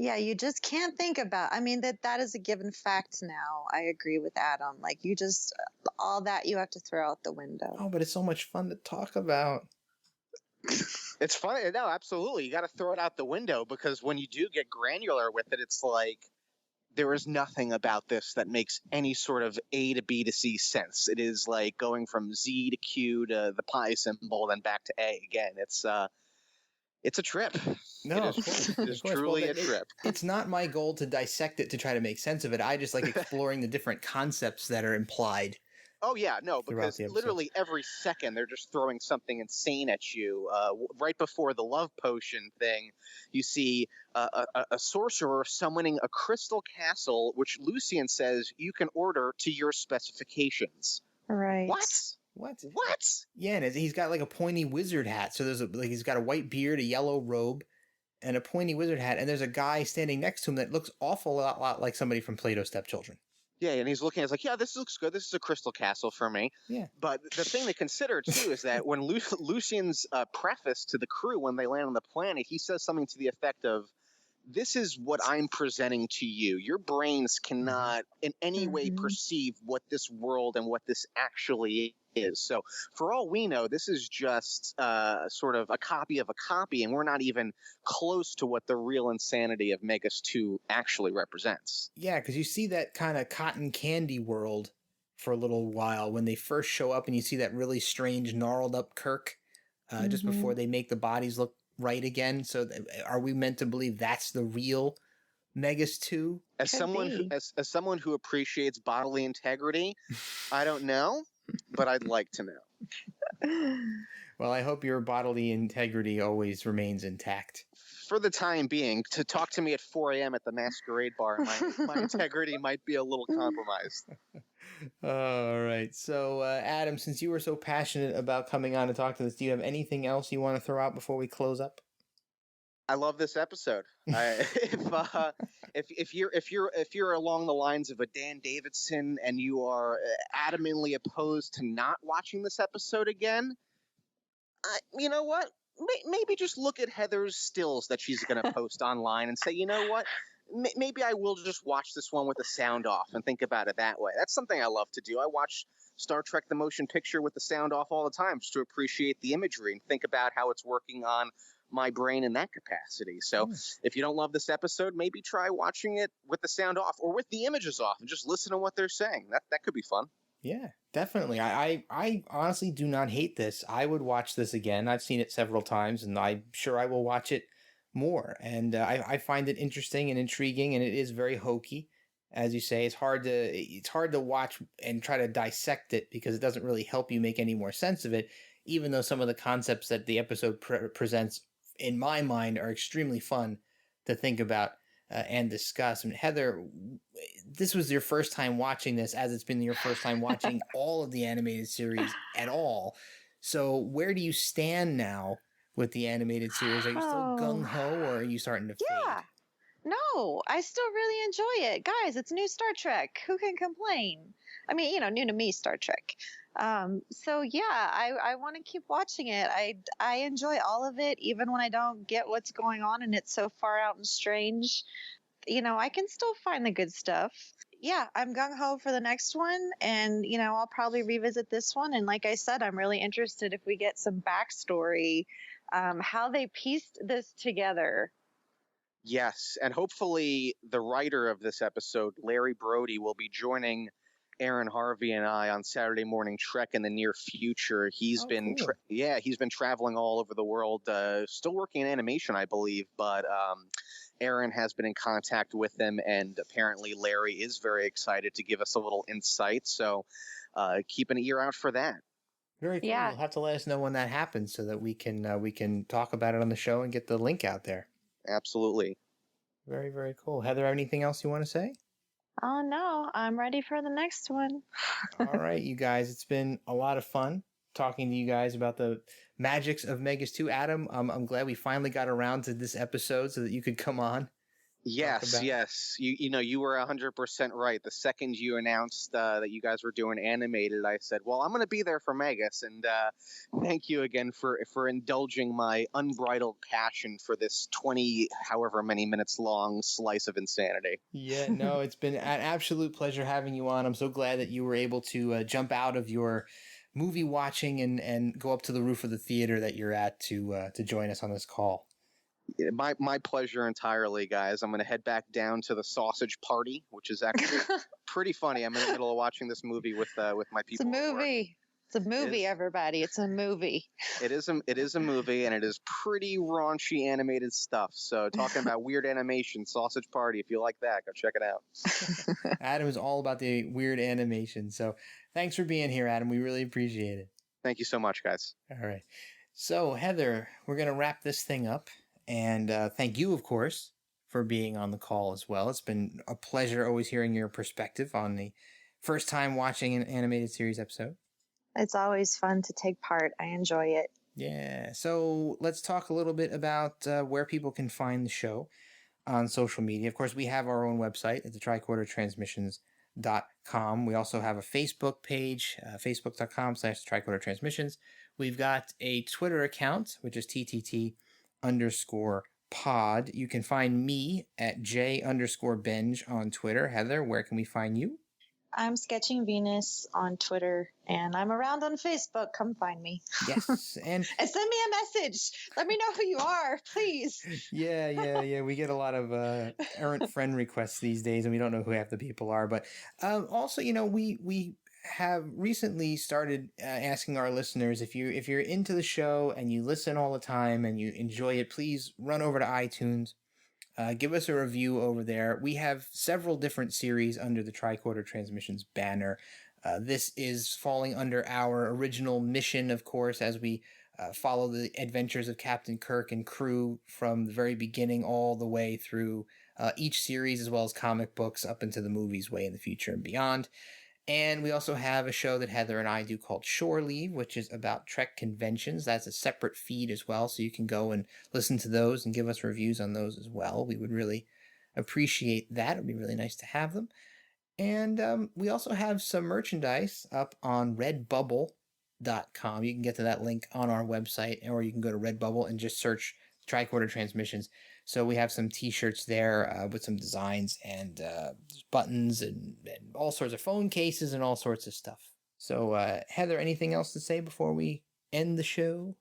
Yeah, you just can't think about. I mean, that is a given fact now. I agree with Adam. Like, you just all that you have to throw out the window. Oh, but it's so much fun to talk about. It's funny. No, absolutely. You got to throw it out the window, because when you do get granular with it, it's like there is nothing about this that makes any sort of A to B to C sense. It is like going from Z to Q to the pi symbol, then back to A again. It's a trip. No, it is truly a trip. It's not my goal to dissect it to try to make sense of it. I just like exploring the different concepts that are implied. Oh, yeah, no, because literally every second they're just throwing something insane at you. Right before the love potion thing, you see a sorcerer summoning a crystal castle, which Lucian says you can order to your specifications. Right. What? Yeah, and he's got like a pointy wizard hat. So he's got a white beard, a yellow robe, and a pointy wizard hat. And there's a guy standing next to him that looks awful lot like somebody from Plato's Stepchildren. Yeah, and he's looking, it's like, yeah, this looks good. This is a crystal castle for me. Yeah. But the thing to consider, too, is that when Lucian's preface to the crew when they land on the planet, he says something to the effect of, this is what I'm presenting to you. Your brains cannot in any way perceive what this world and what this actually is. So for all we know, this is just sort of a copy of a copy, and we're not even close to what the real insanity of Megas-Tu actually represents. Yeah, because you see that kind of cotton candy world for a little while when they first show up, and you see that really strange gnarled up Kirk just before they make the bodies look right again. So are we meant to believe that's the real Megas-Tu? As someone who appreciates bodily integrity, I don't know, but I'd like to know. Well, I hope your bodily integrity always remains intact. For the time being, to talk to me at 4 a.m. at the Masquerade Bar, my integrity might be a little compromised. All right. So, Adam, since you were so passionate about coming on to talk to us, do you have anything else you want to throw out before we close up? I love this episode. If you're along the lines of a Dan Davidson and you are adamantly opposed to not watching this episode again, you know what? Maybe just look at Heather's stills that she's going to post online and say, you know what? Maybe I will just watch this one with the sound off and think about it that way. That's something I love to do. I watch Star Trek the Motion Picture with the sound off all the time just to appreciate the imagery and think about how it's working on my brain in that capacity. So if you don't love this episode, maybe try watching it with the sound off or with the images off and just listen to what they're saying. That could be fun. Yeah, definitely. I honestly do not hate this. I would watch this again. I've seen it several times, and I'm sure I will watch it more. And I find it interesting and intriguing, and it is very hokey. As you say, it's hard to watch and try to dissect it because it doesn't really help you make any more sense of it, even though some of the concepts that the episode presents, in my mind, are extremely fun to think about and discuss. And Heather, this was your first time watching this, as it's been your first time watching all of the animated series at all. So where do you stand now with the animated series? Are you still gung-ho, or are you starting to fade? No, I still really enjoy it. Guys, it's new Star Trek. Who can complain? I mean, new to me, Star Trek. So yeah, I want to keep watching it. I enjoy all of it, even when I don't get what's going on and it's so far out and strange. I can still find the good stuff. Yeah, I'm gung ho for the next one, and I'll probably revisit this one. And like I said, I'm really interested if we get some backstory, how they pieced this together. Yes, and hopefully the writer of this episode, Larry Brody, will be joining Aaron Harvey and I on Saturday Morning Trek in the near future. He's been cool. he's been traveling all over the world, still working in animation, I believe, but Aaron has been in contact with him, and apparently Larry is very excited to give us a little insight. So keep an ear out for that. Very cool. Yeah. You'll have to let us know when that happens so that we can talk about it on the show and get the link out there. Absolutely. Very, very cool. Heather, anything else you want to say? Oh no, I'm ready for the next one. All right, you guys. It's been a lot of fun talking to you guys about the Magicks of Megas-Tu. Adam, I'm glad we finally got around to this episode so that you could come on. Yes, yes. You were 100% right. The second you announced that you guys were doing animated, I said, "Well, I'm going to be there for Megas." And thank you again for indulging my unbridled passion for this 20, however many minutes long slice of insanity. Yeah, no, it's been an absolute pleasure having you on. I'm so glad that you were able to jump out of your movie watching and go up to the roof of the theater that you're at to join us on this call. My pleasure entirely, guys. I'm going to head back down to the sausage party, which is actually pretty funny. I'm in the middle of watching this movie with my people. It's a movie. It's a movie, everybody. It's a movie. It is a movie, and it is pretty raunchy animated stuff. So talking about weird animation, Sausage Party, if you like that, go check it out. Adam is all about the weird animation. So thanks for being here, Adam. We really appreciate it. Thank you so much, guys. All right. So, Heather, we're going to wrap this thing up. And thank you, of course, for being on the call as well. It's been a pleasure always hearing your perspective on the first time watching an animated series episode. It's always fun to take part. I enjoy it. Yeah. So let's talk a little bit about where people can find the show on social media. Of course, we have our own website at the tricordertransmissions.com. We also have a Facebook page, facebook.com/tricordertransmissions. We've got a Twitter account, which is TTT_pod. You can find me at J_Benge on Twitter. Heather, where can we find you? I'm Sketching Venus on Twitter, and I'm around on Facebook. Come find me. Yes, and send me a message. Let me know who you are, please. Yeah. We get a lot of errant friend requests these days, and we don't know who half the people are. But also, we have recently started asking our listeners, if you're into the show and you listen all the time and you enjoy it, please run over to iTunes. Give us a review over there. We have several different series under the Tricorder Transmissions banner. This is falling under our original mission, of course, as we follow the adventures of Captain Kirk and crew from the very beginning all the way through each series, as well as comic books up into the movies way in the future and beyond. And we also have a show that Heather and I do called Shore Leave, which is about Trek conventions. That's a separate feed as well, so you can go and listen to those and give us reviews on those as well. We would really appreciate that. It would be really nice to have them. And we also have some merchandise up on redbubble.com. You can get to that link on our website, or you can go to Redbubble and just search Tricorder Transmissions. So we have some t-shirts there with some designs and buttons and all sorts of phone cases and all sorts of stuff. So Heather, anything else to say before we end the show?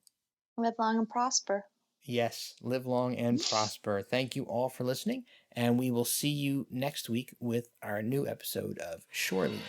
Live long and prosper. Yes, live long and prosper. Thank you all for listening, and we will see you next week with our new episode of Shore Leave.